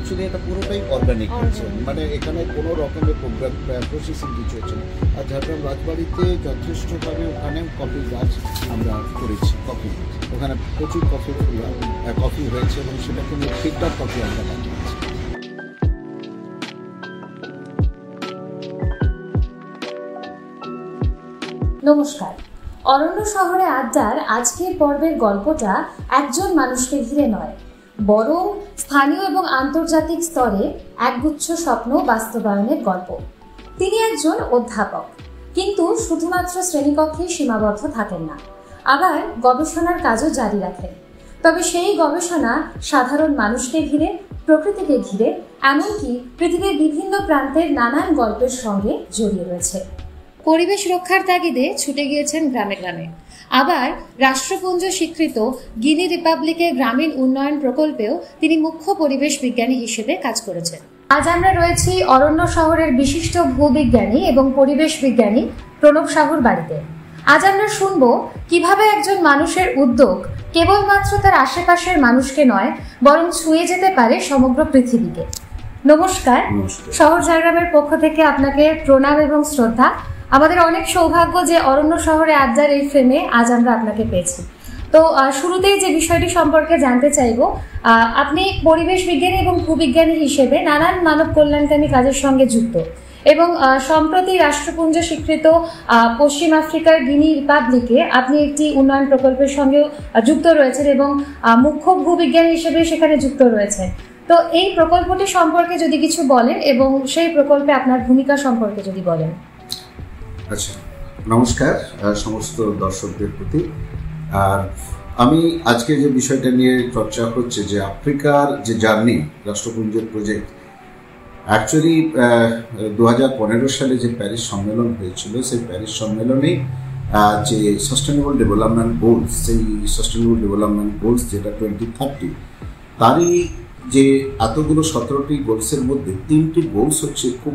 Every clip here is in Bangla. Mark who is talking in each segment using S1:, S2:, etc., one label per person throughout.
S1: অ্যাকচুয়ালি এটা পুরোটাই অর্গানিক হচ্ছে, মানে এখানে কোনো রকমের প্রসেসিং কিছু হচ্ছে না। আর ঝাড়গ্রাম রাজবাড়িতে যথেষ্টভাবে ওখানে কফি গাছ আমরা করেছি, কফি ওখানে প্রচুর কফি হয়েছে এবং সেটাকে ফিল্টার কফি আমরা বানিয়েছি।
S2: নমস্কার, অরণ্য শহরে আড্ডার আজকের পর্বের গল্পটা একজন মানুষকে ঘিরে নয়, বরং স্থানীয় এবং আন্তর্জাতিক স্তরে একগুচ্ছ স্বপ্ন বাস্তবায়নের গল্প। তিনি একজন অধ্যাপক, কিন্তু শুধুমাত্র শ্রেণীকক্ষেই সীমাবদ্ধ থাকেন না, আবার গবেষণার কাজও জারি রাখেন। তবে সেই গবেষণা সাধারণ মানুষকে ঘিরে, প্রকৃতিকে ঘিরে, এমনকি পৃথিবীর বিভিন্ন প্রান্তের নানান গল্পের সঙ্গে জড়িয়ে রয়েছে। পরিবেশ রক্ষার তাগিদে ছুটে গিয়েছেন গ্রামে গ্রামে, আবার রাষ্ট্রপুঞ্জ স্বীকৃত গিনি রিপাবলিকের গ্রামীণ উন্নয়ন প্রকল্পেও তিনি মুখ্য পরিবেশ বিজ্ঞানী হিসেবে কাজ করেছেন। আজ আমরা রয়েছি অরণ্য শহরের বিশিষ্ট ভূবিজ্ঞানী এবং পরিবেশ বিজ্ঞানী প্রণব সাহুর বাড়িতে। আজ আমরা শুনব কিভাবে একজন মানুষের উদ্যোগ কেবলমাত্র তার আশেপাশের মানুষকে নয়, বরং ছুঁয়ে যেতে পারে সমগ্র পৃথিবীকে। নমস্কার, শহর ঝাড়গ্রামের পক্ষ থেকে আপনাকে প্রণাম এবং শ্রদ্ধা। আমাদের অনেক সৌভাগ্য যে অরণ্য শহরে আড্ডার এই ফ্রেমে আজ আমরা আপনাকে পেয়েছি। তো শুরুতেই যে বিষয়টি সম্পর্কে জানতে চাইব, আপনি পরিবেশ বিজ্ঞানী এবং ভূবিজ্ঞানী হিসেবে নানান মানব কল্যাণকামী কাজের সঙ্গে যুক্ত এবং সম্প্রতি রাষ্ট্রপুঞ্জ স্বীকৃত পশ্চিম আফ্রিকার গিনি রিপাবলিকে আপনি একটি উন্নয়ন প্রকল্পের সঙ্গে যুক্ত রয়েছেন এবং মুখ্য ভূবিজ্ঞানী হিসেবে সেখানে যুক্ত রয়েছেন। তো এই প্রকল্পটি সম্পর্কে যদি কিছু বলেন এবং সেই প্রকল্পে আপনার ভূমিকা সম্পর্কে যদি বলেন।
S1: আচ্ছা, নমস্কার সমস্ত দর্শকদের প্রতি। আর আমি আজকে যে বিষয়টা নিয়ে চর্চা হচ্ছে যে আফ্রিকার যে জার্নি রাষ্ট্রপুঞ্জের প্রজেক্ট, অ্যাকচুয়ালি 2015 সালে যে প্যারিস সম্মেলন হয়েছিল, সেই প্যারিস সম্মেলনে যে সাস্টেনেবল ডেভেলপমেন্ট গোলস, সেই সাস্টেনেবল ডেভেলপমেন্ট গোলস যেটা 2030, তারই যে এতগুলো 17টি গোলসের মধ্যে 3টি গোলস হচ্ছে খুব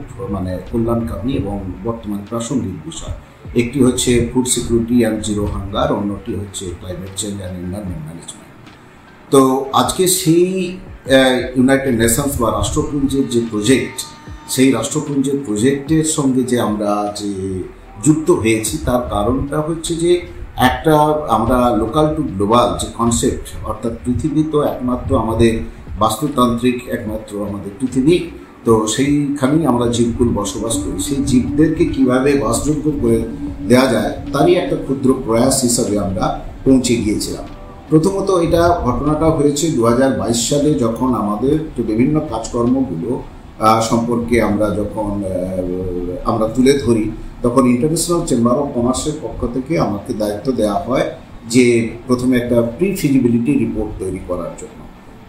S1: কল্যাণকামী এবং বর্তমান প্রাসঙ্গিক বিষয়। একটি হচ্ছে food security and zero hunger, অন্যটি হচ্ছে climate change and environment management. তো আজকে সেই ইউনাইটেড নেশনস বা রাষ্ট্রপুঞ্জের যে প্রজেক্ট, সেই রাষ্ট্রপুঞ্জের প্রজেক্টের সঙ্গে যে আমরা যে যুক্ত হয়েছি, তার কারণটা হচ্ছে যে একটা আমরা লোকাল টু গ্লোবাল যে কনসেপ্ট, অর্থাৎ পৃথিবী তো একমাত্র আমাদের বাস্তুতান্ত্রিক একমাত্র আমাদের পৃথিবী, তো সেইখানেই আমরা জীবকুল বসবাস করি। সেই জীবদেরকে কিভাবে বাসযোগ্য করে দেওয়া যায় তারই একটা ক্ষুদ্র প্রয়াস হিসাবে আমরা পৌঁছে গিয়েছিলাম। প্রথমত এটা ঘটনাটা হয়েছে 2022 সালে, যখন আমাদের বিভিন্ন কাজকর্মগুলো সম্পর্কে আমরা তুলে ধরি, তখন ইন্টারন্যাশনাল চেম্বার অফ কমার্সের পক্ষ থেকে আমাকে দায়িত্ব দেওয়া হয় যে প্রথমে একটা প্রি ফিজিবিলিটি রিপোর্ট তৈরি করার জন্য।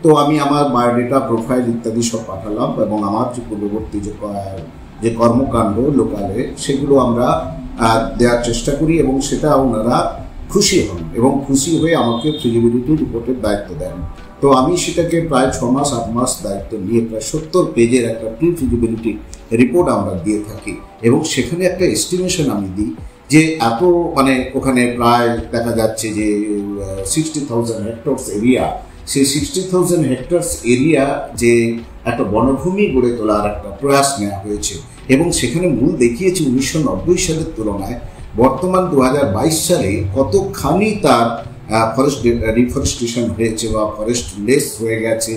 S1: তো আমি আমার বায়োডেটা, প্রোফাইল ইত্যাদি সব পাঠালাম এবং আমার যে পূর্ববর্তী যে কর্মকাণ্ড লোকালে, সেগুলো আমরা দেওয়ার চেষ্টা করি এবং সেটা ওনারা খুশি হন এবং খুশি হয়ে আমাকে ফিজিবিলিটি রিপোর্টের দায়িত্ব দেন। তো আমি সেটাকে প্রায় 6-8 মাস দায়িত্ব নিয়ে প্রায় 70 পেজের একটা প্রি ফিজিবিলিটি রিপোর্ট আমরা দিয়ে থাকি এবং সেখানে একটা এস্টিমেশন আমি দিই যে এত ওখানে প্রায় দেখা যাচ্ছে যে 60,000 হেক্টরস এরিয়া, সেই 60,000 হেক্টরস এরিয়া যে একটা বনভূমি গড়ে তোলার একটা প্রয়াস নেওয়া হয়েছে এবং সেখানে মূল দেখিয়েছে 1990 সালের তুলনায় বর্তমান 2022 সালে কতখানি তার ফরেস্ট রিফরেস্টেশন হয়েছে বা ফরেস্ট লেস হয়ে গেছে,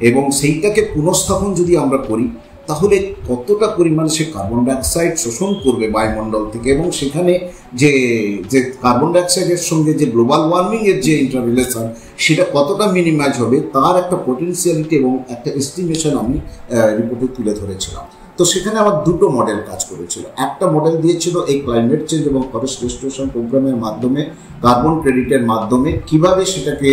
S1: এবং সেইটাকে পুনঃস্থাপন যদি আমরা করি তাহলে কতটা পরিমাণে সে কার্বন ডাইঅক্সাইড শোষণ করবে বায়ুমণ্ডল থেকে, এবং সেখানে যে কার্বন ডাইঅক্সাইডের সঙ্গে যে গ্লোবাল ওয়ার্মিংয়ের যে ইন্টাররিলেশন, সেটা কতটা মিনিমাইজ হবে তার একটা পোটেনশিয়ালিটি এবং একটা এস্টিমেশন আমি রিপোর্টে তুলে ধরেছিলাম। তো সেখানে আমার দুটো মডেল কাজ করেছিল। একটা মডেল দিয়েছিল এই ক্লাইমেট চেঞ্জ এবং ফরেস্ট রেস্টোরেশন প্রোগ্রামের মাধ্যমে, কার্বন ক্রেডিটের মাধ্যমে কিভাবে সেটাকে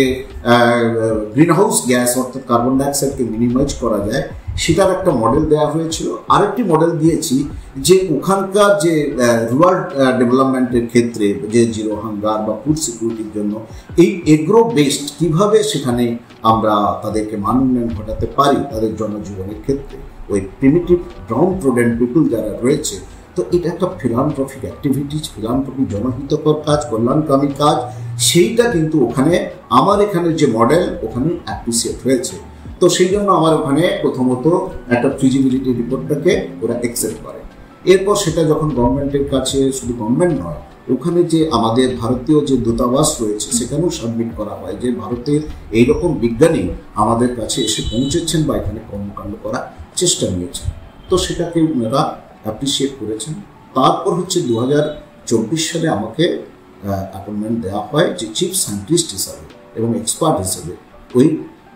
S1: গ্রিনহাউস গ্যাস অর্থাৎ কার্বন ডাইঅক্সাইডকে মিনিমাইজ করা যায়, সেটার একটা মডেল দেওয়া হয়েছিল। আরেকটি মডেল দিয়েছি যে ওখানকার যে রুরাল ডেভেলপমেন্টের ক্ষেত্রে যে জিরো হাঙ্গার বা ফুড সিকিউরিটির জন্য এই এগ্রো বেসড কীভাবে সেখানে আমরা তাদেরকে মান উন্নয়ন ঘটাতে পারি তাদের জনজীবনের ক্ষেত্রে, ওই প্রিমিটিভ গ্রাউন্ড প্রোডেন্ট পিপুল যারা রয়েছে। তো এটা একটা ফিলান্থ্রপিক অ্যাক্টিভিটিস, ফিলান্থ্রপিক জনহিতকর কাজ, কল্যাণকামী কাজ, সেইটা কিন্তু ওখানে আমার এখানে যে মডেল ওখানে অ্যাপ্রিসিয়েট হয়েছে। তো সেই জন্য আমার ওখানে প্রথমত একটা ফিজিবিলিটি রিপোর্টটাকে ওরা অ্যাকসেপ্ট করে। এরপর সেটা যখন গভর্নমেন্টের কাছে, শুধু গভর্নমেন্ট নয়, ওখানে যে আমাদের ভারতীয় যে দূতাবাস রয়েছে সেখানেও সাবমিট করা হয় যে ভারতের এইরকম বিজ্ঞানী আমাদের কাছে এসে পৌঁছেছেন বা এখানে কর্মকাণ্ড করার চেষ্টা নিয়েছেন। তো সেটাকে ওনারা অ্যাপ্রিসিয়েট করেছেন। তারপর হচ্ছে 2024 সালে আমাকে অ্যাপয়েন্টমেন্ট দেওয়া হয় যে চিফ সায়েন্টিস্ট হিসাবে এবং এক্সপার্ট হিসেবে ওই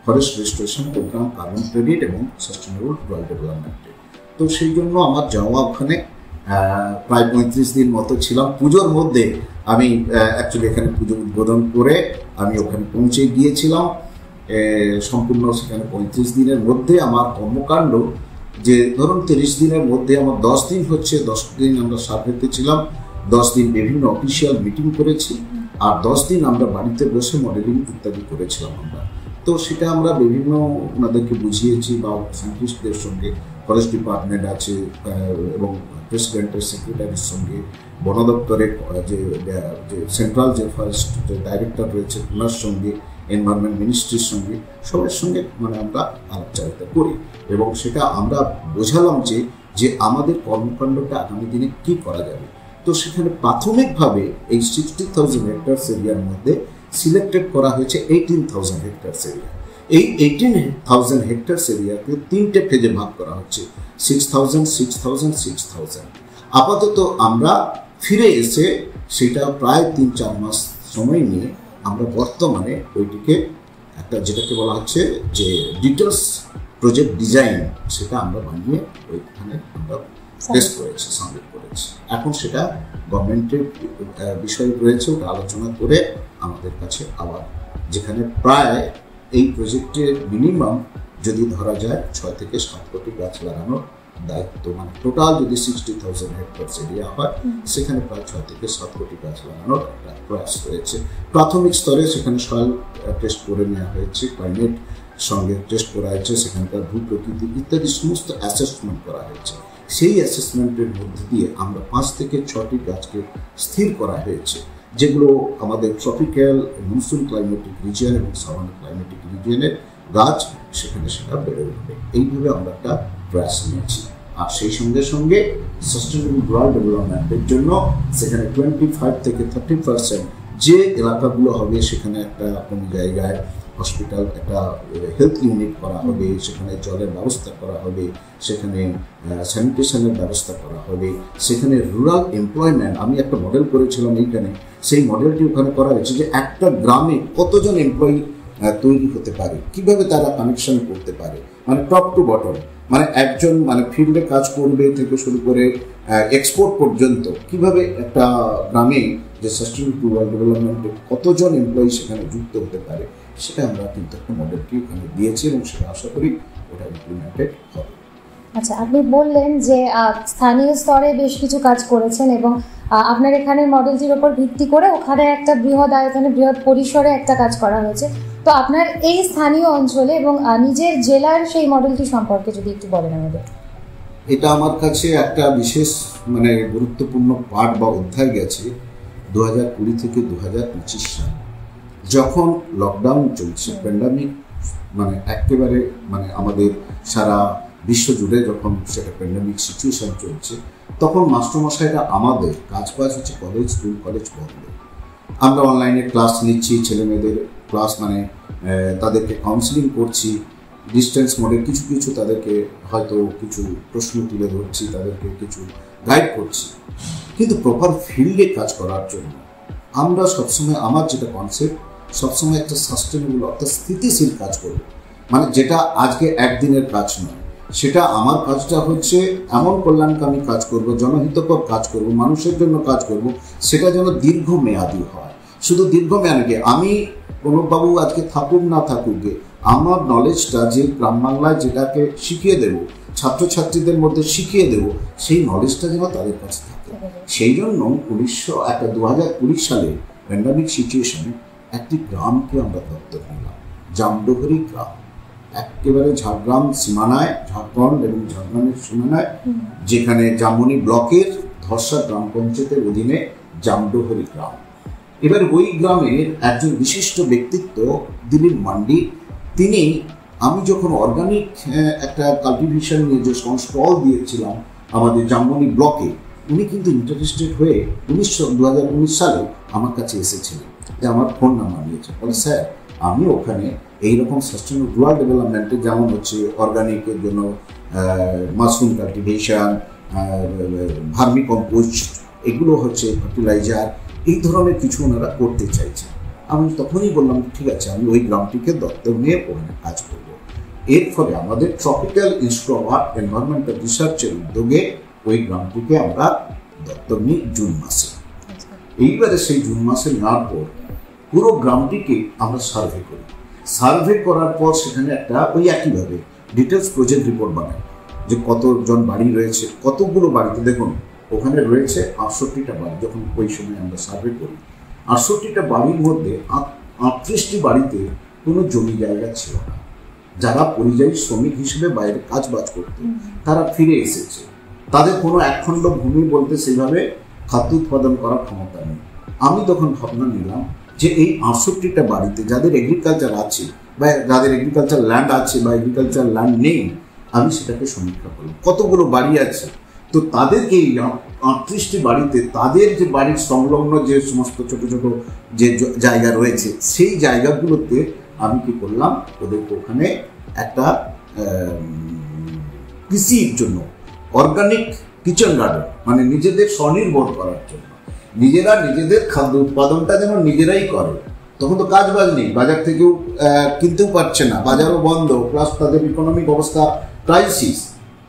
S1: forest restoration program, carbon credit এবং সাস্টেনেবল রুরাল ডেভেলপমেন্টে। তো সেই জন্য আমার যাওয়া ওখানে প্রায় 35 দিন মতো ছিলাম। পুজোর মধ্যে আমি অ্যাকচুয়ালি এখানে পুজো উদ্বোধন করে আমি ওখানে পৌঁছে গিয়েছিলাম। সম্পূর্ণ সেখানে 35 দিনের মধ্যে আমার কর্মকাণ্ড, যে ধরুন 30 দিনের মধ্যে আমার 10 দিন হচ্ছে, 10 দিন আমরা সার্ভেতে ছিলাম, 10 দিন বিভিন্ন অফিসিয়াল মিটিং করেছি, আর 10 দিন আমরা বাড়িতে বসে মডেলিং ইত্যাদি করেছিলাম আমরা। তো সেটা আমরা বিভিন্ন ওনাদেরকে বুঝিয়েছি বা সায়েন্টিস্টদের সঙ্গে, ফরেস্ট ডিপার্টমেন্ট আছে এবং প্রেসিডেন্টের সেক্রেটারির সঙ্গে, বন দপ্তরের যে সেন্ট্রাল যে ফরেস্ট যে ডাইরেক্টর রয়েছে ওনার সঙ্গে, এনভায়রনমেন্ট মিনিস্ট্রির সঙ্গে, সবার সঙ্গে আমরা আলাপচারিতা করি এবং সেটা আমরা বোঝালাম যে আমাদের কর্মকাণ্ডটা আগামী দিনে কী করা যাবে। তো সেখানে প্রাথমিকভাবে এই 60,000 হেক্টরস এরিয়ার মধ্যে সিলেক্টেড করা হয়েছে 18,000 হেক্টরস এরিয়া। এই 18,000 হেক্টরস এরিয়াকে 3টে ফেজে ভাগ করা হচ্ছে, 6,000, 6,000, 6,000। আপাতত আমরা ফিরে এসে সেটা প্রায় 3-4 মাস সময় নিয়ে আমরা বর্তমানে ওইটিকে একটা, যেটাকে বলা হচ্ছে যে ডিটেলস প্রজেক্ট ডিজাইন, সেটা আমরা বানিয়ে ওইখানে আমরা টেস্ট করেছি, সাবমিট করেছি। এখন সেটা গভর্নমেন্টের বিষয় রয়েছে, ওটা আলোচনা করে আমাদের কাছে আবার, যেখানে প্রায় এই প্রজেক্টের মিনিমাম যদি ধরা যায় 6 থেকে 7 কোটি গাছ লাগানোর দায়িত্ব, মানে টোটাল যদি 60,000 হেক্টরস এরিয়া হয় সেখানে প্রায় 6 থেকে 7 কোটি গাছ লাগানোর একটা প্রয়াস রয়েছে। প্রাথমিক স্তরে সেখানে সয়েল টেস্ট করে নেওয়া হয়েছে, ক্লাইমেট সঙ্গে টেস্ট করা হয়েছে, সেখানকার ভূপ্রকৃতি ইত্যাদি সমস্ত অ্যাসেসমেন্ট করা হয়েছে। সেই অ্যাসেসমেন্টের মধ্যে দিয়ে আমরা 5 থেকে 6টি গাছকে স্থির করা হয়েছে, যেগুলো আমাদের ট্রপিক্যাল, মনসুন ক্লাইমেটিক রিজিয়ন এবং সাভানা ক্লাইমেটিক রিজিয়নের গাছ, সেখানে সেটা বেড়ে উঠবে। এইভাবে আমরা একটা প্রয়াস নিয়েছি। আর সেই সঙ্গে সঙ্গে সাস্টেনেবল রুরাল ডেভেলপমেন্টের জন্য সেখানে 25 থেকে 30% যে এলাকাগুলো হবে সেখানে একটা কোনো জায়গায় হসপিটাল, একটা হেলথ ইউনিট করা হবে, সেখানে জলের ব্যবস্থা করা হবে, সেখানে স্যানিটেশনের ব্যবস্থা করা হবে, সেখানে রুরাল এমপ্লয়মেন্ট, আমি একটা মডেল করেছিলাম এইখানে, সেই মডেলটি ওখানে করা হয়েছে যে একটা গ্রামে কতজন এমপ্লয়ি তৈরি হতে পারে, কিভাবে তারা কানেকশন করতে পারে, মানে টপ টু বটম, মানে একজন মানে ফিল্ডে কাজ করবে থেকে শুরু করে এক্সপোর্ট পর্যন্ত, কিভাবে একটা গ্রামে যে সাস্টেনেবল রুরাল ডেভেলপমেন্টে কতজন এমপ্লয়ি সেখানে যুক্ত হতে পারে, সেটা আমরা কিন্তু একটা মডেলটি ওখানে দিয়েছি এবং সেটা আশা করি ওটা ইমপ্লিমেন্টেড হবে।
S2: আচ্ছা, আপনি বললেন যে স্থানীয় স্তরে বেশ কিছু কাজ করেছেন এবং আপনার এখানে মডেলটির ওপর ভিত্তি করে ওখানে একটা বৃহৎ আয়তনে, বৃহৎ পরিসরে একটা কাজ করা হয়েছে। তো আপনার এই স্থানীয় অঞ্চলে এবং নিজের জেলার সেই মডেলটি সম্পর্কে যদি একটু বলেন আমাদের।
S1: এটা আমার কাছে একটা বিশেষ মানে গুরুত্বপূর্ণ পাঠ বা অধ্যায় গেছে 2020 থেকে 2025 সাল, যখন লকডাউন চলছে, প্যান্ডামিক মানে একেবারে মানে আমাদের সারা বিশ্ব জুড়ে যখন সেটা প্যান্ডামিক সিচুয়েশন চলছে, তখন মাস্টারমশাইরা আমাদের কাজ হচ্ছে কলেজ, স্কুল কলেজ বন্ধ, আমরা অনলাইনে ক্লাস নিচ্ছি, ছেলে মেয়েদের ক্লাস মানে তাদেরকে কাউন্সিলিং করছি, ডিস্টেন্স মোডে কিছু কিছু তাদেরকে হয়তো কিছু প্রশ্ন তুলে ধরছি, তাদেরকে কিছু গাইড করছি, কিন্তু প্রপার ফিল্ডে কাজ করার জন্য আমরা সবসময়, আমার যেটা কনসেপ্ট, সবসময় একটা সাস্টেনেবল অর্থাৎ স্থিতিশীল কাজ করব, মানে যেটা আজকে একদিনের কাজ নয়, সেটা আমার কাজটা হচ্ছে এমন কল্যাণকামী কাজ করব, জনহিতকর কাজ করব, মানুষের জন্য কাজ করব, সেটা যেন দীর্ঘমেয়াদী হয়। শুধু দীর্ঘমেয়াদী আমি প্রণববাবু আজকে থাকুক না থাকুক, আমার নলেজটা যে গ্রাম বাংলায় যেটাকে শিখিয়ে দেব, ছাত্রছাত্রীদের মধ্যে শিখিয়ে দেব, সেই নলেজটা যেন তাদের কাছে থাকে। সেই জন্য 2020 সালে প্যান্ডামিক সিচুয়েশনে একটি গ্রামকে আমরা দত্তক নিলাম, জামডোহরি গ্রাম, একেবারে ঝাড়গ্রাম সীমানায়, ঝাড়খণ্ড এবং ঝাড়গ্রামের সীমানায়, যেখানে জামুনি ব্লকের ধর্ষা গ্রাম পঞ্চায়েতের অধীনে জামডোহরি গ্রাম। এবার ওই গ্রামের একজন বিশিষ্ট ব্যক্তিত্ব দিলীপ মান্ডি, তিনি আমি যখন অর্গানিক একটা কাল্টিভেশন নিয়ে যে স্টল দিয়েছিলাম আমাদের জামবনি ব্লকে, উনি কিন্তু ইন্টারেস্টেড হয়ে 2019 সালে আমার কাছে এসেছিলেন, যে আমার ফোন নাম্বার নিয়েছে, বলে স্যার আমি ওখানে এইরকম সাস্টেনেবল রুরাল ডেভেলপমেন্টে যেমন হচ্ছে অর্গানিকের জন্য মাশরুম কাল্টিভেশন, ভার্মি কম্পোস্ট, এগুলো হচ্ছে ফার্টিলাইজার, এই ধরনের কিছু ওনারা করতে চাইছে। আমি তখনই বললাম ঠিক আছে, আমি ওই গ্রামটিকে দত্তক নিয়ে ওখানে কাজ করব। এর ফলে আমাদের ট্রপিক্যাল ইনস্টিটিউট অফ এনভায়রনমেন্টাল রিসার্চের উদ্যোগে ওই গ্রামটিকে আমরা দত্তক নিই জুন মাসে। এইবারে সেই জুন মাসে নেওয়ার পর পুরো গ্রামটিকে আমরা সার্ভে করি। সার্ভে করার পর সেখানে একটা ওই একইভাবে ডিটেলস প্রজেক্ট রিপোর্ট বানাই, যে কতজন বাড়ি রয়েছে, কতগুলো বাড়িতে, দেখুন ওখানে রয়েছে 68টা বাড়ি। যখন ওই সময় আমরা সার্ভে করি, 68টা বাড়ির মধ্যে 38টি বাড়িতে কোনো জমি জায়গা ছিল না। যারা পরিযায়ী শ্রমিক হিসেবে বাইরে কাজ বাজ করতে, তারা ফিরে এসেছে। তাদের কোনো একখণ্ড ভূমি বলতে সেইভাবে খাদ্য উৎপাদন করার ক্ষমতা নেই। আমি তখন ভাবনা নিলাম যে এই 68টা বাড়িতে যাদের এগ্রিকালচার আছে বা যাদের এগ্রিকালচার ল্যান্ড আছে বা এগ্রিকালচার ল্যান্ড নেই, আমি সেটাকে সমীক্ষা করলাম কতগুলো বাড়ি আছে। তো তাদেরকে এই 38টি বাড়িতে তাদের যে বাড়ির সংলগ্ন যে সমস্ত ছোট ছোট যে জায়গা রয়েছে, সেই জায়গাগুলোতে আমি কি করলাম, ওদেরকে ওখানে একটা কৃষির জন্য অর্গানিক কিচেন গার্ডেন, মানে নিজেদের স্বনির্ভর করার জন্য, নিজেরা নিজেদের খাদ্য উৎপাদনটা যেন নিজেরাই করে। তখন তো কাজ বাজ নেই, বাজার থেকেও কিনতেও পারছে না, বাজারও বন্ধ, প্লাস তাদের ইকোনমিক অবস্থা ক্রাইসিস।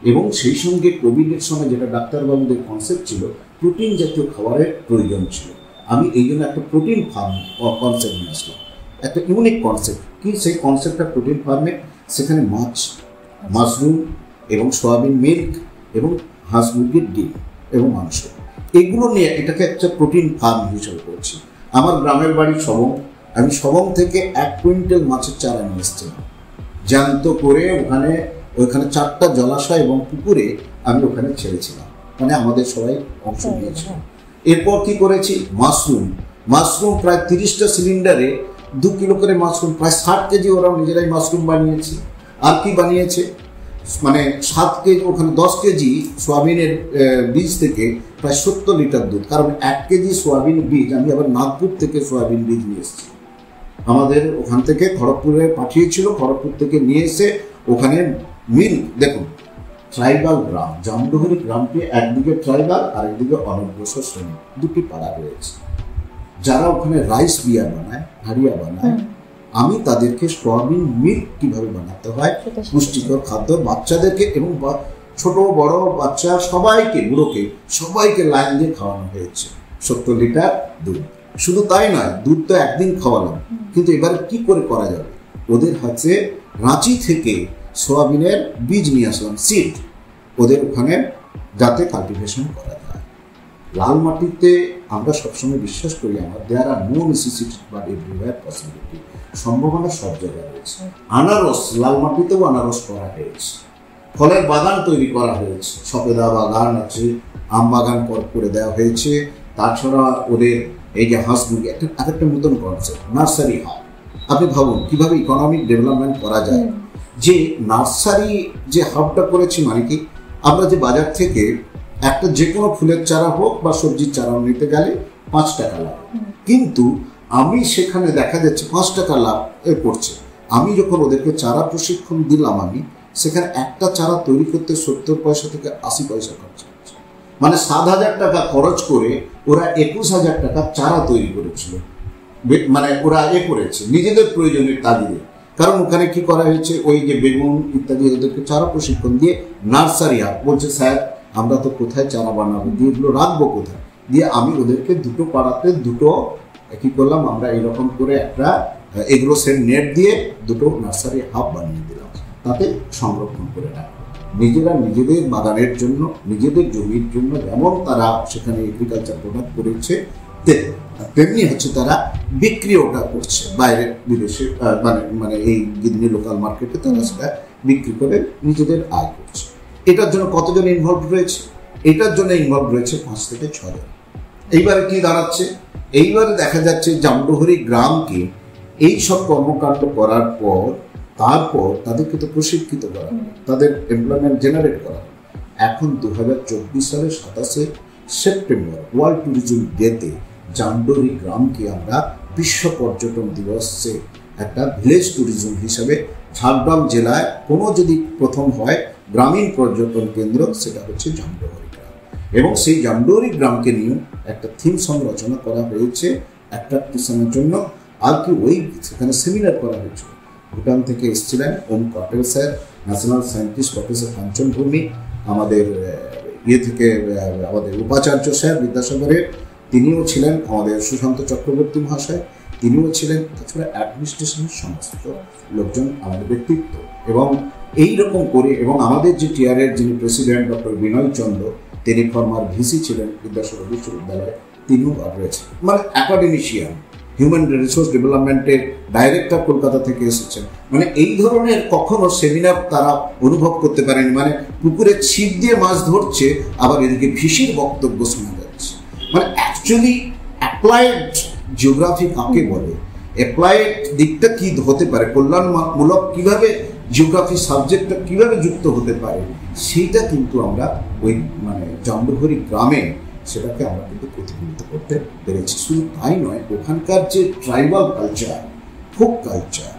S1: এবং সেই সঙ্গে কোভিডের সময় যেটা ডাক্তারবাবুদের কনসেপ্ট ছিল, প্রোটিন জাতীয় খাবারের প্রয়োজন ছিল। আমি এই জন্য একটা প্রোটিন ফার্ম কনসেপ্ট নিয়ে আসলাম, একটা ইউনিক কনসেপ্ট। কি সেই কনসেপ্টটা? প্রোটিন ফার্মে সেখানে মাছ, মাশরুম এবং সয়াবিন মিল্ক এবং হাঁস মুরগির ডিম এবং মাংস, এগুলো নিয়ে এটাকে একটা প্রোটিন ফার্ম হিসেবে করছি। আমার গ্রামের বাড়ি সবং, আমি সবং থেকে 1 কুইন্টাল মাছের চারা নিয়ে এসেছিলাম জ্যান্ত করে। ওখানে 4টা জলাশয় এবং পুকুরে আমি ওখানে ছেড়েছিলাম, মানে আমাদের সবাই অংশ নিয়েছিল। এরপর কি করেছি, মাশরুম প্রায় 30টা সিলিন্ডারে 2 কিলো করে মাশরুম, প্রায় 60 কেজি ওরা নিজেরাই মাশরুম বানিয়েছে। আর কি বানিয়েছে, মানে 7 কেজি, ওখানে 10 কেজি সোয়াবিনের বীজ থেকে প্রায় 70 লিটার দুধ। কারণ 1 কেজি সোয়াবিন বীজ আমি আবার নাগপুর থেকে সোয়াবিন বীজ নিয়ে এসেছি, আমাদের ওখান থেকে খড়গপুরে পাঠিয়েছিল, খড়গপুর থেকে নিয়ে এসে ওখানে মিল। দেখুন ট্রাইবাল গ্রাম, জামডোহরি গ্রামটি একদিকে ট্রাইবাল আর একদিকে অনগ্রসর শ্রেণী, দুটি পাড়া রয়েছে, যারা ওখানে রাইস বিয়ার বানায়, হারিয়া বানায়। আমি তাদেরকে সোয়াবিন মিল্ক কিভাবে বানাতে হয়, পুষ্টিকর খাদ্য বাচ্চাদেরকে এবং ছোট বড় বাচ্চা সবাইকে, বুড়োকে সবাইকে লাইন দিয়ে খাওয়ানো হয়েছে 70 লিটার দুধ। শুধু তাই নয়, দুধ তো একদিন খাওয়ালাম, কিন্তু এবার কি করে করা যাবে, ওদের হাতে রাঁচি থেকে সোয়াবিনের বীজ নিয়ে আসলাম, সিড, ওদের ওখানে যাতে কাল্টিভেশন করা যায়। লাল মাটিতে আমরা সবসময় বিশ্বাস করি আমার there are no necessity but everywhere possibility, সম্ভাবনা সব জায়গায় রয়েছে। আনারস, লাল মাটিতেও আনারস করা হয়েছে, ফলের বাগান তৈরি করা হয়েছে, সপেদা বাগান আছে, আম বাগান করে দেওয়া হয়েছে। তাছাড়া ওদের এই যে হাঁস মুরগি, একটা নতুন কনসেপ্ট, নার্সারি হাব। আপনি ভাবুন কিভাবে ইকোনমিক ডেভেলপমেন্ট করা যায়। যে নার্সারি যে হাবটা করেছি, মানে কি, আমরা যে বাজার থেকে একটা যে কোনো ফুলের চারা হোক বা সবজির চারা নিতে গেলে 5 টাকা লাভ, কিন্তু আমি সেখানে দেখা যাচ্ছে 5 টাকা লাভ করছে। আমি যখন ওদেরকে চারা প্রশিক্ষণ দিলাম, আমি সেখানে একটা চারা তৈরি করতে 70 পয়সা থেকে 80 পয়সা খরচ হচ্ছে, মানে 7,000 টাকা খরচ করে ওরা 21,000 টাকা চারা তৈরি করেছিল। মানে ওরা করেছে নিজেদের প্রয়োজনের তাগিদে। কারণ ওখানে কি করা হয়েছে, ওই যে বেগুন ইত্যাদি ওদেরকে চারা প্রশিক্ষণ দিয়ে নার্সারি হাব বলছে, স্যার আমরা তো কোথায় চারা বানাবো, দিয়ে এগুলো রাখবো কোথায়, দিয়ে আমি ওদেরকে 2টো পাড়াতে 2টো কি করলাম, আমরা এরকম করে একটা এগুলো সেট নেট দিয়ে 2টো নার্সারি হাব বানিয়ে দিলাম, তাতে সংরক্ষণ করে রাখবো। নিজেরা নিজেদের বাগানের জন্য, নিজেদের জমির জন্য যেমন তারা সেখানে এগ্রিকালচার প্রোডাক্ট করেছে, তেমনি হচ্ছে তারা বিক্রিওটা করছে বাইরে বিদেশে, মানে এই গিদনি লোকাল মার্কেটে তারা সেটা বিক্রি করে নিজেদের আয় করছে। এটার জন্য কতজন ইনভলভ রয়েছে? এটার জন্য ইনভলভ রয়েছে 5 থেকে 6 জন। এইবারে কি দাঁড়াচ্ছে, এইবারে দেখা যাচ্ছে জামডোহরি গ্রামকে এই সব কর্মকাণ্ড করার পর তারপর তাদেরকে তো প্রশিক্ষিত করা হলো, তাদের এমপ্লয়মেন্ট জেনারেট করা হলো। এখন 2024 সালের 27 সেপ্টেম্বর ওয়ার্ল্ড ট্যুরিজম ডেতে জামডোরি গ্রামকে আমরা বিশ্ব পর্যটন দিবসে একটা ভিলেজ ট্যুরিজম হিসাবে ঝাড়গ্রাম জেলায় কোনো যদি প্রথম হয় গ্রামীণ পর্যটন কেন্দ্র, সেটা হচ্ছে জামডোরি গ্রাম। এবং সেই জামডোরি গ্রামকে নিয়ে একটা থিম সং রচনা করা হয়েছে অ্যাট্রাকশনের জন্য। আর কি ওই সেখানে সেমিনার করা হয়েছিল, ভুটান থেকে এসেছিলেন ওম কটেল স্যার, ন্যাশনাল সায়েন্টিস্ট প্রফেসর কাঞ্চন ভৌমিক, আমাদের থেকে আমাদের উপাচার্য স্যার বিদ্যাসাগরের, তিনিও ছিলেন, আমাদের সুশান্ত চক্রবর্তী মহাশয় তিনিও ছিলেন, তাছাড়া অ্যাডমিনিস্ট্রেশনের সমস্ত লোকজন, আমাদের ব্যক্তিত্ব। এবং এই রকম করে, এবং আমাদের যে টিআরের যিনি প্রেসিডেন্ট ডক্টর বিনয় চন্দ্র, তিনি ফর্মার ভিসি ছিলেন বিদ্যাসাগর বিশ্ববিদ্যালয়ে, তিনিও রয়েছেন, মানে অ্যাকাডেমিশিয়ান, হিউম্যান রিসোর্স ডেভেলপমেন্টের ডাইরেক্টর কলকাতা থেকে এসেছেন। মানে এই ধরনের কখনো সেমিনার তারা অনুভব করতে পারেনি। মানে পুকুরে ছিপ দিয়ে মাছ ধরছে, আবার এদিকে ভিসির বক্তব্য শোনা যাচ্ছে। মানে অ্যাকচুয়ালি অ্যাপ্লাইড জিওগ্রাফি কাকে বলে, অ্যাপ্লাইড দিকটা কি হতে পারে, কল্যাণমূলক কিভাবে জিওগ্রাফি সাবজেক্টটা কিভাবে যুক্ত হতে পারে, সেইটা কিন্তু আমরা ওই মানে জামডোরি গ্রামে সেটাকে আমরা কিন্তু প্রতিফলিত করতে পেরেছি। শুধু তাই নয়, ওখানকার যে ট্রাইবাল কালচার, ফোক কালচার,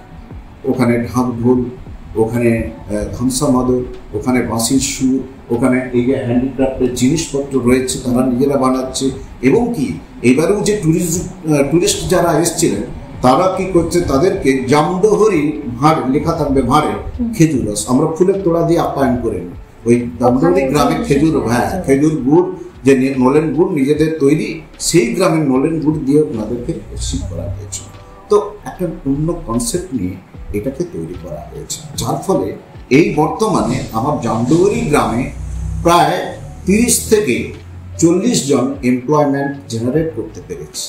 S1: ওখানে ঢাক ঢোল, ওখানে ধামসা মাদক, ওখানে বাঁশির সুর, ওখানে এই যে হ্যান্ডিক্রাফ্টের জিনিসপত্র রয়েছে তারা নিজেরা বানাচ্ছে। এবং কি এবারেও যে টুরিস্ট যারা এসেছিলেন তারা কি করছে, তাদেরকে জামডোহরি ভাঁড় লেখা থাকবে, ভাঁড়ে খেজুর রস, আমরা ফুলের তোড়া দিয়ে আপ্যায়ন করে নিই। ওই জামডোহরি গ্রামে খেজুর, হ্যাঁ খেজুর গুড়, যে নলেন গুড় নিজেদের তৈরি, সেই গ্রামের নলেন গুড় দিয়ে ওনাদেরকে রিসিভ করা হয়েছে। তো একটা অন্য কনসেপ্ট নিয়ে এটাকে তৈরি করা হয়েছে, যার ফলে এই বর্তমানে আমার জামডোরি গ্রামে প্রায় 30 থেকে 40 জন এমপ্লয়মেন্ট জেনারেট করতে পেরেছে।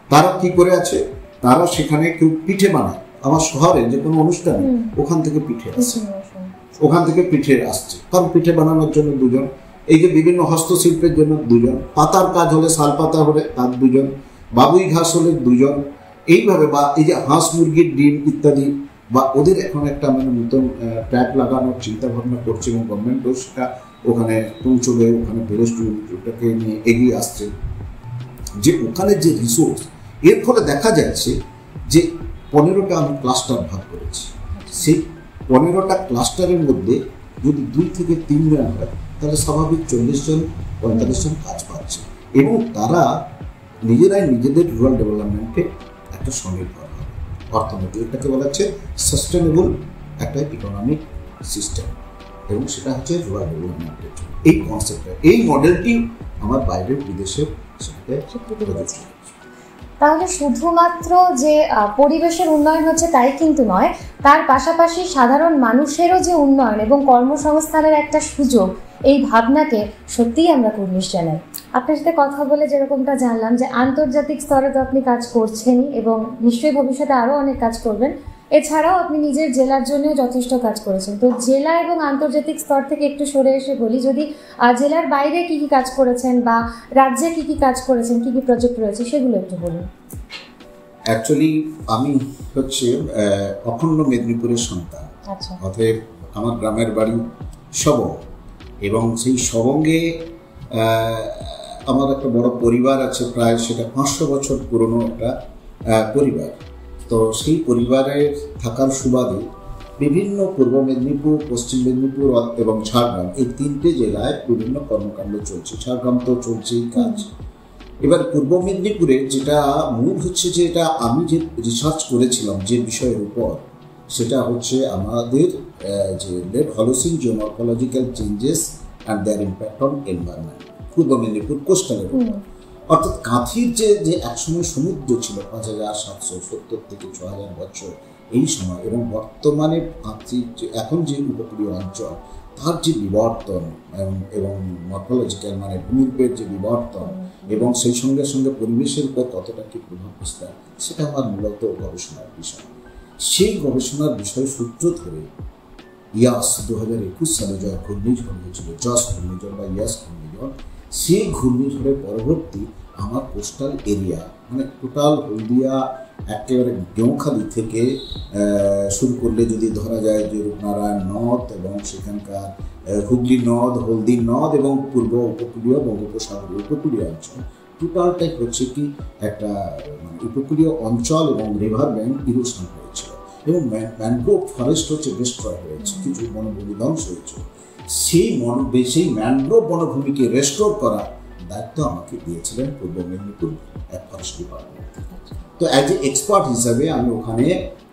S1: তারা কি করে আছে, তারা সেখানে কেউ পিঠে বানায়, আমার শহরে যে কোনো অনুষ্ঠানে ওখান থেকে পিঠে আসছে, ওখান থেকে পিঠে আসছে, কারণ পিঠে বানানোর জন্য 2 জন, এই যে বিভিন্ন হস্তশিল্পের জন্য 2 জন, পাতার কাজ হলে, শাল পাতা হলে তার 2 জন, বাবুই ঘাস হলে 2 জন, এইভাবে। বা এই যে হাঁস মুরগির ডিম ইত্যাদি, বা ওদের এখন একটা মানে নতুন ট্যাগ লাগানোর চিন্তা ভাবনা করছে, এবং গভর্নমেন্টও সেটা ওখানে পৌঁছবে, ওখানে ভিলেজটাকে নিয়ে এগিয়ে আসছে, যে ওখানে যে রিসোর্স, এর ফলে দেখা যাচ্ছে যে 15টা আমি ক্লাস্টার ভাগ করেছি। সেই 15টা ক্লাস্টারের মধ্যে যদি 2 থেকে 3 জন হয়, তাহলে স্বাভাবিক 40 জন 45 জন কাজ পাচ্ছে, এবং তারা নিজেরাই নিজেদের রুরাল ডেভেলপমেন্টে একটা স্বনির্ভর হবে, অর্থনীতি, এটাকে বলা হচ্ছে সাস্টেনেবল একটা ইকোনমিক সিস্টেম, এবং সেটা হচ্ছে রুরাল ডেভেলপমেন্টের জন্য এই কনসেপ্টটা, এই মডেলটি আমার বাইরের বিদেশের সাথে।
S2: তাহলে শুধুমাত্র যে পরিবেশের উন্নয়ন হচ্ছে তাই কিন্তু নয়, তার পাশাপাশি সাধারণ মানুষেরও যে উন্নয়ন এবং কর্মসংস্থানের একটা সুযোগ, এই ভাবনাকে সত্যিই আমরা কুর্নিশ জানাই। আপনার সাথে কথা বলে যেরকমটা জানলাম যে আন্তর্জাতিক স্তরে তো আপনি কাজ করছেনই, এবং নিশ্চয়ই ভবিষ্যতে আরও অনেক কাজ করবেন। এছাড়াও আপনি নিজের জেলার জন্যও যথেষ্ট কাজ করেছেন। তো জেলা এবং আন্তর্জাতিক স্তর থেকে একটু সরে এসে বলি, যদি জেলার বাইরে কি কি কাজ করেছেন বা রাজ্যে কি কি কাজ করেছেন, কি কি প্রজেক্ট রয়েছে, সেগুলো একটু বলুন।
S1: অ্যাকচুয়ালি আমি হচ্ছে অখণ্ড মেদিনীপুরের সন্তান, অতএব আমার গ্রামের বাড়ি সবং, এবং সেই সবঙ্গে আমার একটা বড় পরিবার আছে, প্রায় সেটা 500 বছর পুরনো একটা পরিবার। তো সেই পরিবারের থাকার সুবাদে বিভিন্ন পূর্ব মেদিনীপুর, পশ্চিম মেদিনীপুর এবং ঝাড়গ্রাম, এই 3টে জেলায় বিভিন্ন কর্মকাণ্ড চলছে। ঝাড়গ্রাম তো চলছেই কাজ। এবার পূর্ব মেদিনীপুরে যেটা মূল হচ্ছে, যে এটা আমি যে রিসার্চ করেছিলাম যে বিষয়ের উপর, সেটা হচ্ছে আমাদের যে late Holocene geomorphological changes and their impact on environment, পূর্ব মেদিনীপুর কোস্টালের উপর। অর্থাৎ কাঁথির যে একসময় সমুদ্র ছিল 5770 থেকে 6000 বছর এই সময়, এবং বর্তমানে কাঁথির এখন যে উপকূলীয় অঞ্চল, তার যে বিবর্তন এবং মর্ফোলজিক্যাল মানে ভূমিরূপের যে বিবর্তন, এবং সেই সঙ্গে সঙ্গে পরিবেশের উপর কতটা কি প্রভাব বিস্তার, সেটা আমার মূলত গবেষণার বিষয়। সেই গবেষণার বিষয় সূত্র ধরে ইয়াস 2021 সালে যা ঘূর্ণিঝড় হয়েছিল, জস ঘূর্ণিঝড় বা ইয়াস ঘূর্ণিঝড়, সেই ঘূর্ণিঝড়ের পরবর্তী আমার কোস্টাল এরিয়া, মানে টোটাল হলদিয়া একেবারে গেঁওখালি থেকে শুরু করলে যদি ধরা যায় যে রূপনারায়ণ নদ এবং সেখানকার হুগলি নদ, হলদি নদ এবং পূর্ব উপকূলীয় বঙ্গোপসাগর উপকূলীয় অঞ্চল, টোটালটাই হচ্ছে কি একটা উপকূলীয় অঞ্চল এবং রিভার ব্যাঙ্ক ইরোশন হয়েছিল এবং ম্যানগ্রোভ ফরেস্ট হচ্ছে ডিস্ট্রয় হয়েছে, কিছু বনভূমি ধ্বংস হয়েছে। সেই ম্যানগ্রোভ বনভূমিকে রেস্টোর করার দায়িত্ব আমাকে দিয়েছিলেন পূর্ব মেদিনীপুর ফরেস্ট ডিপার্টমেন্ট। তো অ্যাজ এ এক্সপার্ট হিসাবে আমি ওখানে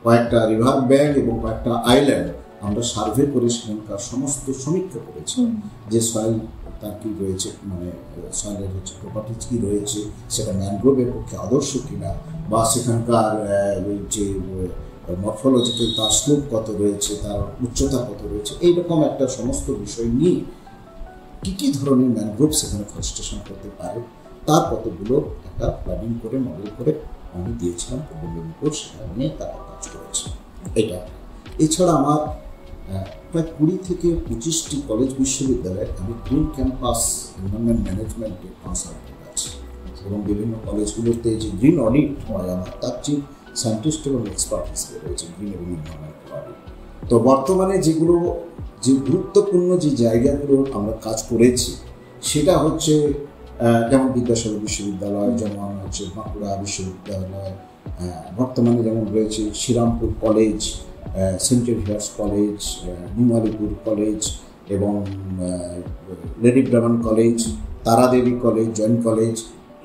S1: কয়েকটা রিভার ব্যাঙ্ক এবং কয়েকটা আইল্যান্ড আমরা সার্ভে করে সেখানকার সমস্ত সমীক্ষা করেছি, যে সয়েল তার কী রয়েছে, মানে সয়েলের হচ্ছে প্রপার্টিজ কী রয়েছে, সেটা ম্যানগ্রোভের পক্ষে আদর্শ কিনা, বা সেখানকার যে মরফোলজিক্যাল তার স্লোপ কত রয়েছে, তার উচ্চতা কত রয়েছে, এইরকম একটা সমস্ত বিষয় নিয়ে কী কী ধরনের ম্যানগ্রোভ সেখানে ফরেস্টেশন করতে পারে তার কতগুলো একটা প্ল্যানিং করে মডেল করে আমি দিয়েছিলাম পূর্ব মেদিনীপুর, সেটা নিয়ে তারা কাজ করেছে। এটা এছাড়া আমার প্রায় 20 থেকে 25টি কলেজ বিশ্ববিদ্যালয়ে আমি গ্রিন ক্যাম্পাস এনভায়রনমেন্ট ম্যানেজমেন্টে কনসালটেন্ট আছি এবং বিভিন্ন কলেজগুলোতে যে গ্রিন অডিট হয় আমার তার চিফ সায়েন্টিস্ট এবং এক্সপার্ট হিসেবে রয়েছে গ্রিন এবং এনভায়রনমেন্টাল অডিট। তো বর্তমানে যেগুলো যে গুরুত্বপূর্ণ যে জায়গাগুলো আমরা কাজ করেছি সেটা হচ্ছে যেমন বিদ্যাসাগর বিশ্ববিদ্যালয়, যেমন হচ্ছে বাঁকুড়া বিশ্ববিদ্যালয়, বর্তমানে যেমন রয়েছে Serampore college, Saint Xavier's college, new Alipore college এবং লেডি ব্রাহ্মণ college, Taradevi college, Jain college,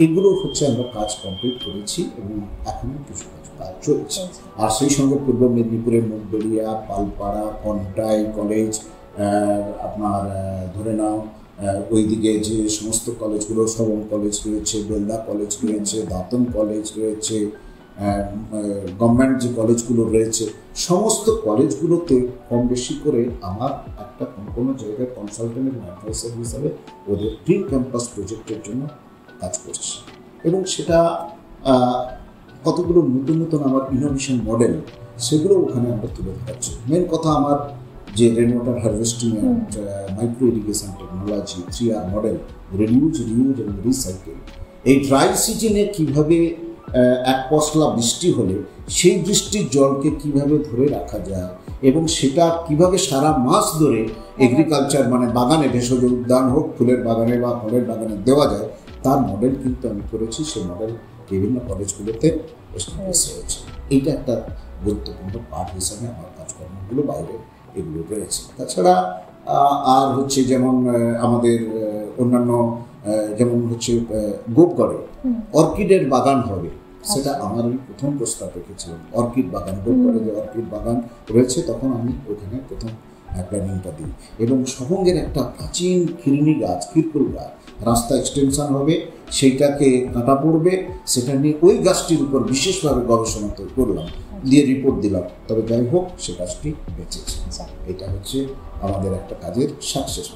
S1: এগুলো হচ্ছে আমরা কাজ কমপ্লিট করেছি এবং এখনও কিছু কাজ চলছে। আর সেই সঙ্গে পূর্ব মেদিনীপুরের মুগবেড়িয়া, পালপাড়া, কন্টাই কলেজ, আপনার ধরে নাও ওইদিকে যে সমস্ত কলেজগুলো, সবং কলেজ রয়েছে, বেলদা কলেজ রয়েছে, দাঁতন কলেজ রয়েছে, গভর্নমেন্ট যে কলেজগুলো রয়েছে, সমস্ত কলেজগুলোতে কম বেশি করে আমার একটা কোনো জায়গায় কনসালটেন্ট এবং অ্যাডভাইসার হিসাবে ওদের গ্রিন ক্যাম্পাস প্রজেক্টের জন্য কাজ করছি এবং সেটা কতগুলো নতুন নতুন আমার ইনোভেশন মডেল সেগুলো ওখানে আমরা তুলে ধরাচ্ছি। মেন কথা আমার যে rain water harvesting and micro irrigation technology, 3R model, reuse এবং রিসাইকেল, এই ড্রাই সিজনে কীভাবে এক পশলা বৃষ্টি হলে সেই বৃষ্টির জলকে কিভাবে ধরে রাখা যায় এবং সেটা কিভাবে সারা মাস ধরে এগ্রিকালচার মানে বাগানে, ভেষজ উদ্যান হোক, ফুলের বাগানে বা ফলের বাগানে দেওয়া যায়, তার মডেল কিন্তু আমি করেছি। সেই মডেল বিভিন্ন কলেজগুলোতে এস্টাবলিশ হয়েছে। এইটা একটা গুরুত্বপূর্ণ পার্ট হিসাবে আমার কাজকর্মগুলো বাইরে এগুলো রয়েছে। তাছাড়া আর হচ্ছে যেমন আমাদের অন্যান্য যেমন হচ্ছে গোপগড়ে অর্কিডের বাগান হবে, সেটা আমার প্রথম প্রস্তাব রেখেছিলাম। অর্কিড বাগান, গোপগড়ে যে অর্কিড বাগান রয়েছে, তখন আমি ওখানে প্রথম প্ল্যানিংটা দিই এবং সবঙ্গের একটা প্রাচীন খিরনি গাছ, কিরকুল গাছ, রাস্তা এক্সটেনশন হবে, সেইটাকে কাটা পড়বে, সেটা নিয়ে ওই গাছটির উপর বিশেষভাবে গবেষণা করলাম, দিয়ে রিপোর্ট দিলাম। তবে যাই হোক, সে গাছটি বেঁচেছে। এটা হচ্ছে আমাদের একটা কাজের সাকসেস।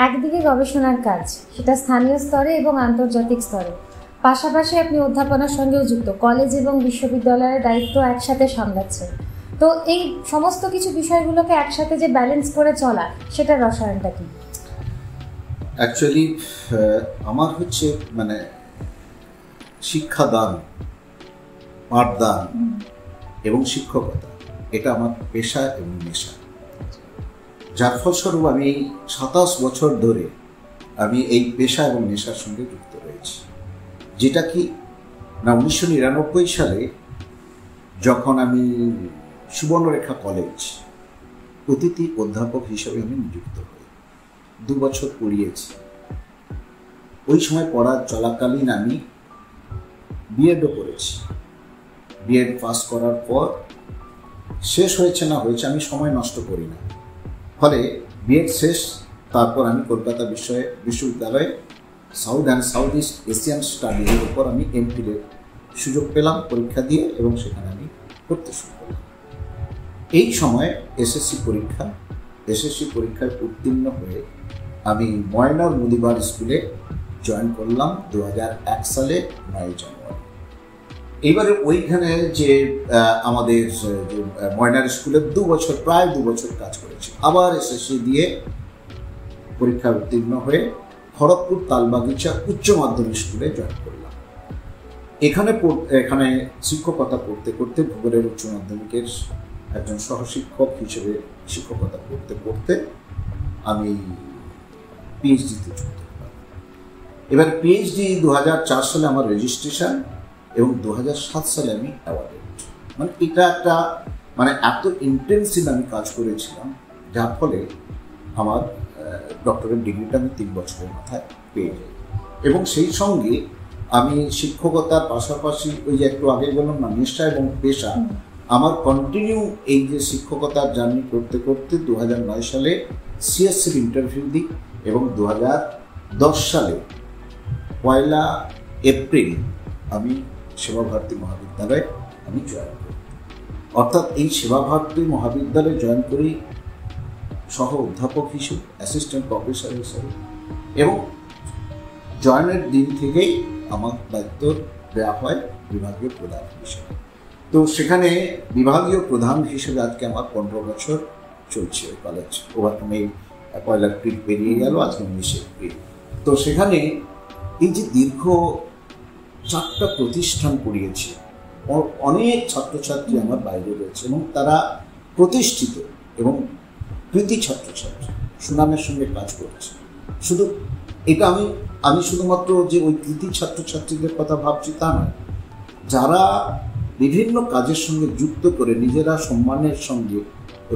S2: একদিকে গবেষণার কাজ, সেটা স্থানীয় স্তরে এবং আন্তর্জাতিক স্তরে, পাশাপাশি আপনি অধ্যাপনার সঙ্গেও যুক্ত, কলেজ এবং বিশ্ববিদ্যালয়ের দায়িত্ব একসাথে সামলাচ্ছেন। তো এই সমস্ত কিছু বিষয়গুলোকে একসাথে যে ব্যালেন্স করে চলা, সেটার রসায়নটা কি?
S1: অ্যাকচুয়ালি আমার হচ্ছে মানে শিক্ষাদান, পাঠদান এবং শিক্ষকতা, এটা আমার পেশা এবং নেশা, যার ফলস্বরূপ আমি 27 বছর ধরে আমি এই পেশা এবং নেশার সঙ্গে যুক্ত রয়েছি। যেটা কি না 1999 সালে যখন আমি সুবর্ণরেখা কলেজ অতিথি অধ্যাপক হিসেবে আমি নিযুক্ত হই, 2 বছর পড়িয়েছি। ওই সময় পড়া চলাকালীন আমি বিএডও করেছি। বিএড পাস করার পর শেষ হয়েছে না হয়েছে, আমি সময় নষ্ট করি না, ফলে বিএড শেষ, তারপর আমি কলকাতা বিশ্ববিদ্যালয়ে south and south east Asian স্টাডিজের উপর আমি এমফিলের সুযোগ পেলাম পরীক্ষা দিয়ে এবং সেখানে আমি করতে শুরু করলাম। এই সময় এসএসসি পরীক্ষায় উত্তীর্ণ হয়ে আমি ময়নার মুদিবার স্কুলে জয়েন করলাম 2001 সালে 9 জানুয়ারি। এইবারে ওইখানে যে আমাদের যে ময়নার স্কুলে প্রায় 2 বছর কাজ করেছি। আবার এসএসসি দিয়ে পরীক্ষায় উত্তীর্ণ হয়ে খড়গপুর তালবাগিচা উচ্চ মাধ্যমিক স্কুলে জয়েন করলাম। এখানে শিক্ষকতা করতে করতে ভূগোলের উচ্চ মাধ্যমিকের একজন সহশিক্ষক হিসেবে শিক্ষকতা করতে করতে আমি পিএইচডিতে যুক্ত হলাম। এবার পিএইচডি 2004 সালে আমার রেজিস্ট্রেশন এবং 2007 সালে আমি অ্যাওয়ার্ডেড। মানে এটা একটা এত ইন্টেন্সিভ আমি কাজ করেছিলাম, যার ফলে আমার ডক্টরেট ডিগ্রিটা আমি 3 বছরের মাথায় পেয়ে যাই। এবং সেই সঙ্গে আমি শিক্ষকতার পাশাপাশি ওই যে একটু আগে বললাম না, নেশা এবং পেশা, আমার কন্টিনিউ এই যে শিক্ষকতার জার্নি করতে করতে 2009 সালে সিএসসির ইন্টারভিউ দিই এবং 2010 সালে 1 এপ্রিল আমি সেবাভারতী মহাবিদ্যালয়ে আমি জয়েন করি। অর্থাৎ এই সেবাভারতী মহাবিদ্যালয়ে জয়েন করি সহ অধ্যাপক হিসেবে, অ্যাসিস্ট্যান্ট প্রফেসর হিসেবে, এবং জয়েনের দিন থেকেই আমার দায়িত্ব দেওয়া হয় বিভাগীয় প্রধান হিসেবে। তো সেখানে বিভাগীয় প্রধান হিসেবে আজকে আমার 15 বছর চলছে কলেজ। ওভারকামে 1 এপ্রিল পেরিয়ে গেল, আজকে 19 এপ্রিল। তো সেখানে এই যে দীর্ঘ 4টা প্রতিষ্ঠান করিয়েছি, অনেক ছাত্রছাত্রী আমার বাইরে রয়েছে এবং তারা প্রতিষ্ঠিত এবং কৃতি ছাত্রছাত্রী সুনামের সঙ্গে কাজ করছে। শুধু এটা আমি শুধুমাত্র যে ওই কৃতি ছাত্রছাত্রীদের কথা ভাবছি তা নয়, যারা বিভিন্ন কাজের সঙ্গে যুক্ত করে নিজেরা সম্মানের সঙ্গে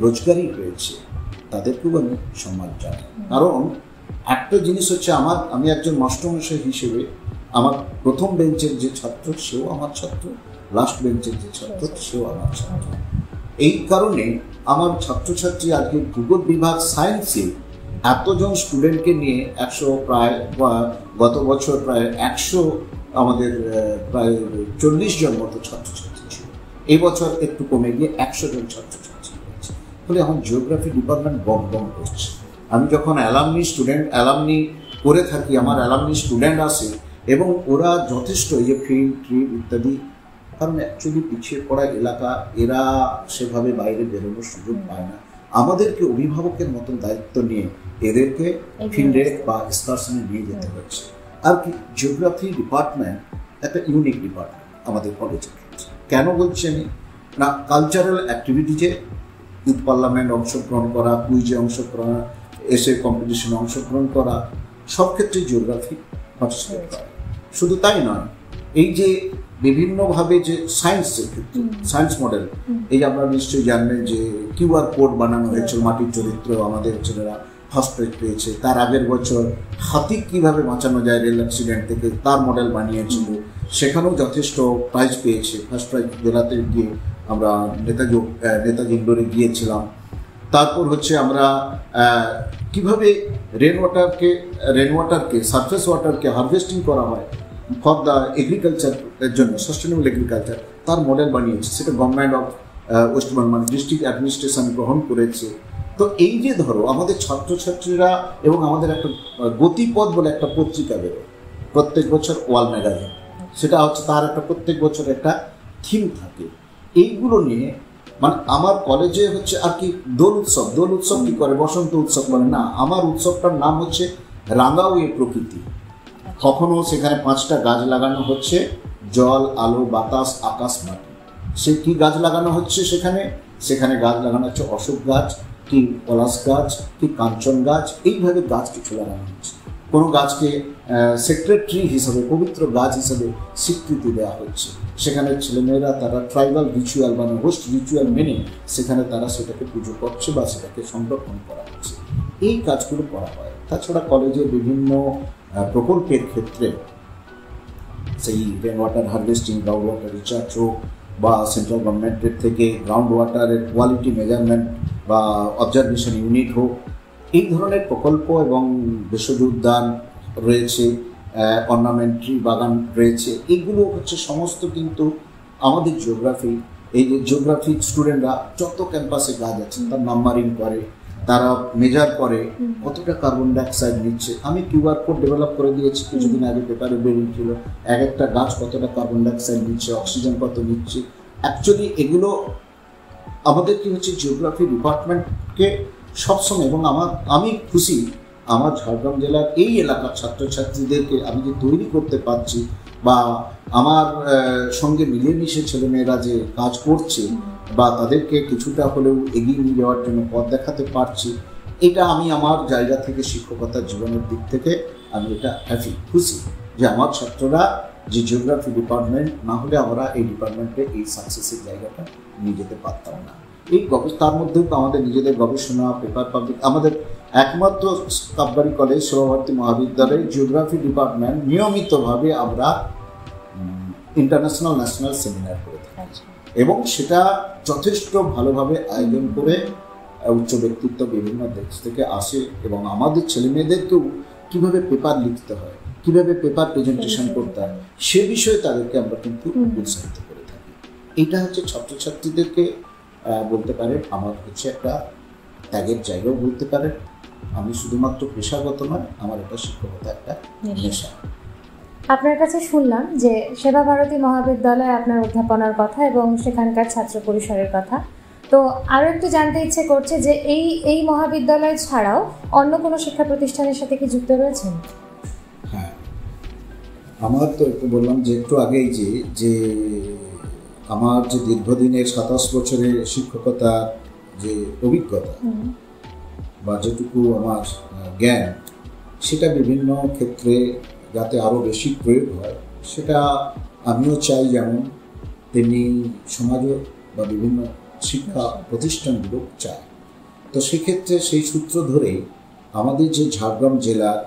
S1: রোজগারি হয়েছে, তাদেরকেও আমি সম্মান জানাই। কারণ একটা জিনিস হচ্ছে, আমি একজন মাস্টারমশাই হিসেবে আমার প্রথম বেঞ্চের যে ছাত্র সেও আমার ছাত্র, লাস্ট বেঞ্চের যে ছাত্র সেও আমার ছাত্র। এই কারণে আমার ছাত্রছাত্রী আজকে ভূগোল বিভাগ সায়েন্সে এতজন স্টুডেন্টকে নিয়ে 100 প্রায়, গত বছর প্রায় 100, আমাদের প্রায় 40 জন মতো ছাত্রছাত্রী ছিল। এই বছর একটু কমে গিয়ে 100 জন ছাত্রছাত্রী হয়েছে। ফলে এখন জিওগ্রাফি ডিপার্টমেন্ট বম করছে। আমি যখন অ্যালামনি করে থাকি, আমার অ্যালামনি স্টুডেন্ট আসে এবং ওরা যথেষ্ট এই যে ফিল্ড ট্রিপ ইত্যাদি, কারণ অ্যাকচুয়ালি পিছিয়ে পড়া এলাকা, এরা সেভাবে বাইরে বেরোনোর সুযোগ পায় না। আমাদেরকে অভিভাবকের মতন দায়িত্ব নিয়ে এদেরকে ফিল্ডে বা এক্সকারশনে নিয়ে যেতে হচ্ছে। আর কি, জিওগ্রাফি ডিপার্টমেন্ট একটা ইউনিক ডিপার্টমেন্ট আমাদের কলেজের ক্ষেত্রে। কেন বলছি আমি না, কালচারাল অ্যাক্টিভিটিজে ইউথ পার্লামেন্ট অংশগ্রহণ করা, কুইজে অংশগ্রহণ, এসে কম্পিটিশনে অংশগ্রহণ করা, সব ক্ষেত্রে জিওগ্রাফি পার্টিসিপেট করা। শুধু তাই নয়, এই যে বিভিন্নভাবে যে সায়েন্সের ক্ষেত্রে সায়েন্স মডেল, এই যে আপনারা নিশ্চয়ই জানবেন যে কিউআর কোড বানানো হয়েছিল, মাটির চরিত্র, আমাদের ছেলেরা ফার্স্ট প্রাইজ পেয়েছে। তার আগের বছর হাতি কিভাবে বাঁচানো যায় রেল অ্যাক্সিডেন্ট থেকে, তার মডেল বানিয়েছিল, সেখানেও যথেষ্ট প্রাইজ পেয়েছে। ফার্স্ট প্রাইজ জেলাতে গিয়ে আমরা নেতাজি ইন্ডোরে গিয়েছিলাম। তারপর হচ্ছে আমরা কিভাবে রেন ওয়াটারকে সারফেস ওয়াটারকে হারভেস্টিং করা হয় ফর দ্য এগ্রিকালচারের জন্য, সাস্টেনেবল এগ্রিকালচার, তার মডেল বানিয়েছে। সেটা government of West Bengal district administration গ্রহণ করেছে। তো এই যে ধরো আমাদের ছাত্রছাত্রীরা, এবং আমাদের একটা গতিপথ বলে একটা পত্রিকা বেরোয় প্রত্যেক বছর, ওয়াল ম্যাগাজিন, সেটা হচ্ছে তার একটা প্রত্যেক বছর একটা থিম থাকে। এইগুলো নিয়ে আমার কলেজে হচ্ছে আর কি দোল উৎসব কি করে, বসন্ত উৎসব করে না, আমার উৎসবটার নাম হচ্ছে রাঙাও এ প্রকৃতি। কখনো সেখানে 5টা গাছ লাগানো হচ্ছে, জল, আলো, বাতাস, আকাশ, মাটি। সে কি গাছ লাগানো হচ্ছে সেখানে গাছ লাগানো হচ্ছে অশোক গাছ, কি পলাশ গাছ, কি কাঞ্চন গাছ, এইভাবে গাছ কিছু লাগানো হচ্ছে। কোনো গাছকে সেক্রেড ট্রি হিসাবে, পবিত্র গাছ হিসাবে স্বীকৃতি দেওয়া হচ্ছে। সেখানে ছেলেমেয়েরা তারা ট্রাইবাল রিচুয়াল হোস্ট রিচুয়াল মেনে সেখানে তারা সেটাকে পুজো করছে বা সেটাকে সংরক্ষণ করা হচ্ছে। এই কাজগুলো করা হয়। তাছাড়া কলেজের বিভিন্ন প্রকল্পের ক্ষেত্রে, সেই rain water harvesting, ground water recharge হোক, বা সেন্ট্রাল গভর্নমেন্টের থেকে গ্রাউন্ড ওয়াটারের কোয়ালিটি মেজারমেন্ট বা অবজারভেশন ইউনিট হোক, এই ধরনের প্রকল্প, এবং ভেষজ উদ্যান রয়েছে, অর্নামেন্টারি বাগান রয়েছে, এগুলো হচ্ছে সমস্ত কিন্তু আমাদের জিওগ্রাফি, এই যে জিওগ্রাফি স্টুডেন্টরা যত ক্যাম্পাসে গাছ আছে তার নাম্বারিং করে, তারা মেজার করে কতটা কার্বন ডাইঅক্সাইড নিচ্ছে। আমি কিউআর কোড ডেভেলপ করে দিয়েছি, কিছুদিন আগে পেপারে বেরিয়েছিল, একটা গাছ কতটা কার্বন ডাইঅক্সাইড নিচ্ছে, অক্সিজেন কত নিচ্ছে। অ্যাকচুয়ালি এগুলো আমাদের কি হচ্ছে, জিওগ্রাফি ডিপার্টমেন্টকে সবসময়, এবং আমি খুশি আমার ঝাড়গ্রাম জেলার এই এলাকার ছাত্রছাত্রীদেরকে আমি যে তৈরি করতে পারছি, বা আমার সঙ্গে মিলেমিশে ছেলেমেয়েরা যে কাজ করছে বা তাদেরকে কিছুটা হলেও এগিয়ে নিয়ে যাওয়ার জন্য পথ দেখাতে পারছি, এটা আমি আমার জায়গা থেকে শিক্ষকতার জীবনের দিক থেকে আমি এটা হ্যাপি, খুশি যে আমার ছাত্ররা যে জিওগ্রাফি ডিপার্টমেন্ট না হলে আমরা এই ডিপার্টমেন্টে এই সাকসেসের জায়গাটা নিয়ে যেতে পারতাম না। এই তার মধ্যেও আমাদের নিজেদের গবেষণা, পেপার পাবলিক, আমাদের একমাত্র কাপবাড়ি কলেজ সৌরভারতী মহাবিদ্যালয়ে জিওগ্রাফি ডিপার্টমেন্ট নিয়মিতভাবে আমরা ইন্টারন্যাশনাল ন্যাশনাল সেমিনার করে থাকি এবং সেটা যথেষ্ট ভালোভাবে আয়োজন করে উচ্চ ব্যক্তিত্ব বিভিন্ন দেশ থেকে আসে এবং আমাদের ছেলেমেয়েদেরকেও কীভাবে পেপার লিখতে হয়, কীভাবে পেপার প্রেজেন্টেশন করতে হয় সে বিষয়ে তাদেরকে আমরা কিন্তু উৎসাহিত করে থাকি। এটা হচ্ছে ছাত্রছাত্রীদেরকে বলতে পারে আমার হচ্ছে একটা ত্যাগের জায়গাও বলতে পারে। আমি শুধুমাত্র পেশাগত নয়, আমার এটা শিক্ষকতা একটা নেশা।
S2: আপনার কাছে শুনলাম যে সেবা ভারতী মহাবিদ্যালয়ে আপনার অধ্যাপনার কথা এবং সেখানকার ছাত্র পরিসরের কথা, তো আরও একটু জানতে ইচ্ছে করছে যে এই মহাবিদ্যালয় ছাড়াও অন্য কোনো শিক্ষা প্রতিষ্ঠানের সাথে কি যুক্ত রয়েছেন?
S1: হ্যাঁ, আমার তো একটু বললাম যে একটু আগেই যে আমার যে দীর্ঘদিনের 27 বছরের শিক্ষকতার যে অভিজ্ঞতা বা যেটুকু আমার জ্ঞান, সেটা বিভিন্ন ক্ষেত্রে যাতে আরও বেশি প্রয়োগ হয় সেটা আমিও চাই, যেমন তেমনি সমাজও বা বিভিন্ন শিক্ষা প্রতিষ্ঠানগুলো চায়। তো সেক্ষেত্রে সেই সূত্র ধরে আমাদের যে ঝাড়গ্রাম জেলার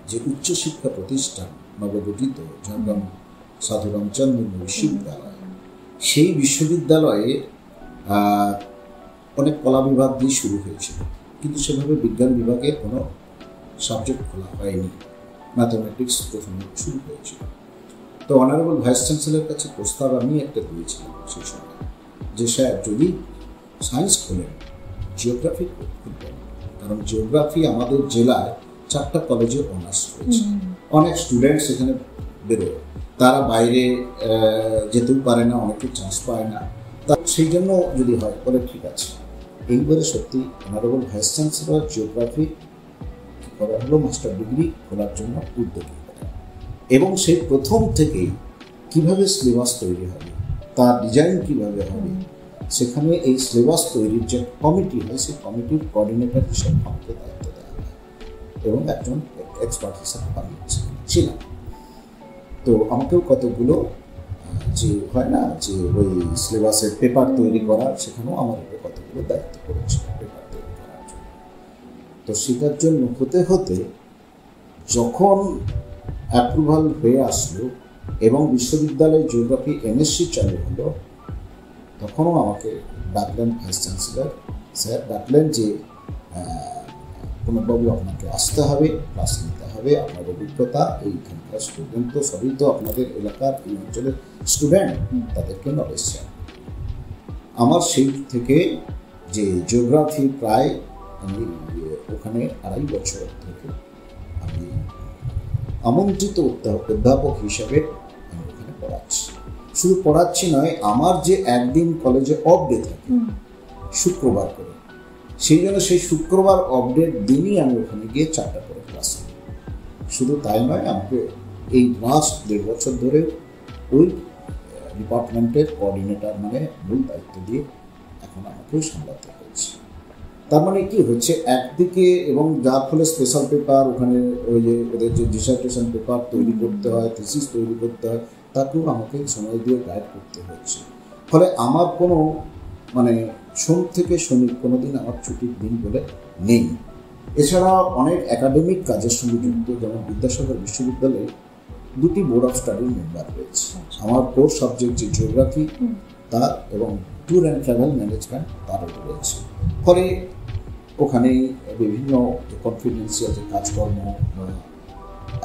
S1: যে উচ্চশিক্ষা প্রতিষ্ঠান নবগঠিত ঝাড়গ্রাম সাধু রামচন্দ্র বিশ্ববিদ্যালয়, সেই বিশ্ববিদ্যালয়ে অনেক কলা বিভাগ দিয়ে শুরু হয়েছিল, কিন্তু সেভাবে বিজ্ঞান বিভাগের কোনো সাবজেক্ট খোলা হয়নি, ম্যাথামেটিক্স প্রথমে শুরু হয়েছিল। তো অনারেবল ভাইস চ্যান্সেলরের কাছে প্রস্তাব আমি একটা দিয়েছিলাম সেই সময় যে স্যার যদি সায়েন্স খোলেন জিওগ্রাফি খুলবেন, কারণ জিওগ্রাফি আমাদের জেলায় 4টা কলেজে অনার্স রয়েছে, অনেক স্টুডেন্টস এখানে বেরোয়, তারা বাইরে যেতেও পারে না, অনেকে চান্স পায় না, তা সেই জন্য যদি হয় বলে ঠিক আছে। এইবারে সত্যি অনারেবল ভাইস চ্যান্সেলর জিওগ্রাফি করা হলো, মাস্টার ডিগ্রি খোলার জন্য উদ্যোগী করেন এবং সেই প্রথম থেকেই কীভাবে সিলেবাস তৈরি হবে, তার ডিজাইন কীভাবে হবে, সেখানে এই সিলেবাস তৈরির যে কমিটি হয় সেই কমিটির কোঅর্ডিনেটর হিসেবে আমাকে দায়িত্ব দেওয়া হয় এবং একজন এক্সপার্ট হিসাবে আমি ছিলাম। তো আমাকেও কতগুলো যে হয় না যে ওই সিলেবাসের পেপার তৈরি করার, সেখানেও আমার কতগুলো দায়িত্ব করেছিল পেপার তৈরি করার জন্য। তো সেটার জন্য হতে হতে যখন অ্যাপ্রুভাল হয়ে আসলো এবং বিশ্ববিদ্যালয়ে জিওগ্রাফি এমএসসি চালু হলো, তখনও আমাকে ডাকলেন ভাইস চ্যান্সেলর স্যার, ডাকলেন যে প্রণববাবু আপনাকে আসতে হবে, ক্লাস নিতে হবে, আপনার অভিজ্ঞতা, এইখানকার স্টুডেন্ট তো সবই তো আপনাদের এলাকার এই অঞ্চলের স্টুডেন্ট, তাদেরকে নলেজ চাই। আমার সেই থেকে যে জিওগ্রাফি প্রায় আমি ওখানে 2.5 বছর থেকে আমি আমন্ত্রিত অধ্যাপক হিসাবে আমি ওখানে পড়াচ্ছি। শুধু পড়াচ্ছি নয়, আমার যে একদিন কলেজে অফ ডে থাকে শুক্রবার করে, সেই জন্য সেই শুক্রবার অফ ডের দিনই আমি ওখানে গিয়ে 4টা করে ক্লাস করি। শুধু তাই নয়, আমাকে এই লাস্ট 1.5 বছর ধরে ওই ডিপার্টমেন্টের কোঅর্ডিনেটর মানে মূল দায়িত্ব দিয়ে এখন আমাকেও সামলাতে হচ্ছে। তার মানে কি হচ্ছে, একদিকে এবং যার ফলে স্পেশাল পেপার ওখানে ওই যে ওদের যে ডিসার্টেশন পেপার তৈরি করতে হয়, থিসিস তৈরি করতে হয়, তাকেও আমাকে সময় দিয়ে গাইড করতে হচ্ছে। ফলে আমার কোনো মানে সোম থেকে শনি কোনো দিন আমার ছুটির দিন বলে নেই। এছাড়া অনেক একাডেমিক কাজের সঙ্গে যুক্ত, যেমন বিদ্যাসাগর বিশ্ববিদ্যালয়ে 2টি বোর্ড অফ স্টাডির মেম্বার রয়েছে। আমার কোর সাবজেক্ট যে জিওগ্রাফি তার এবং ট্যুর অ্যান্ড ট্রাভেল ম্যানেজমেন্ট তারও রয়েছে। ফলে ওখানে বিভিন্ন কনফিডেন্সিয়াল যে কাজকর্ম বা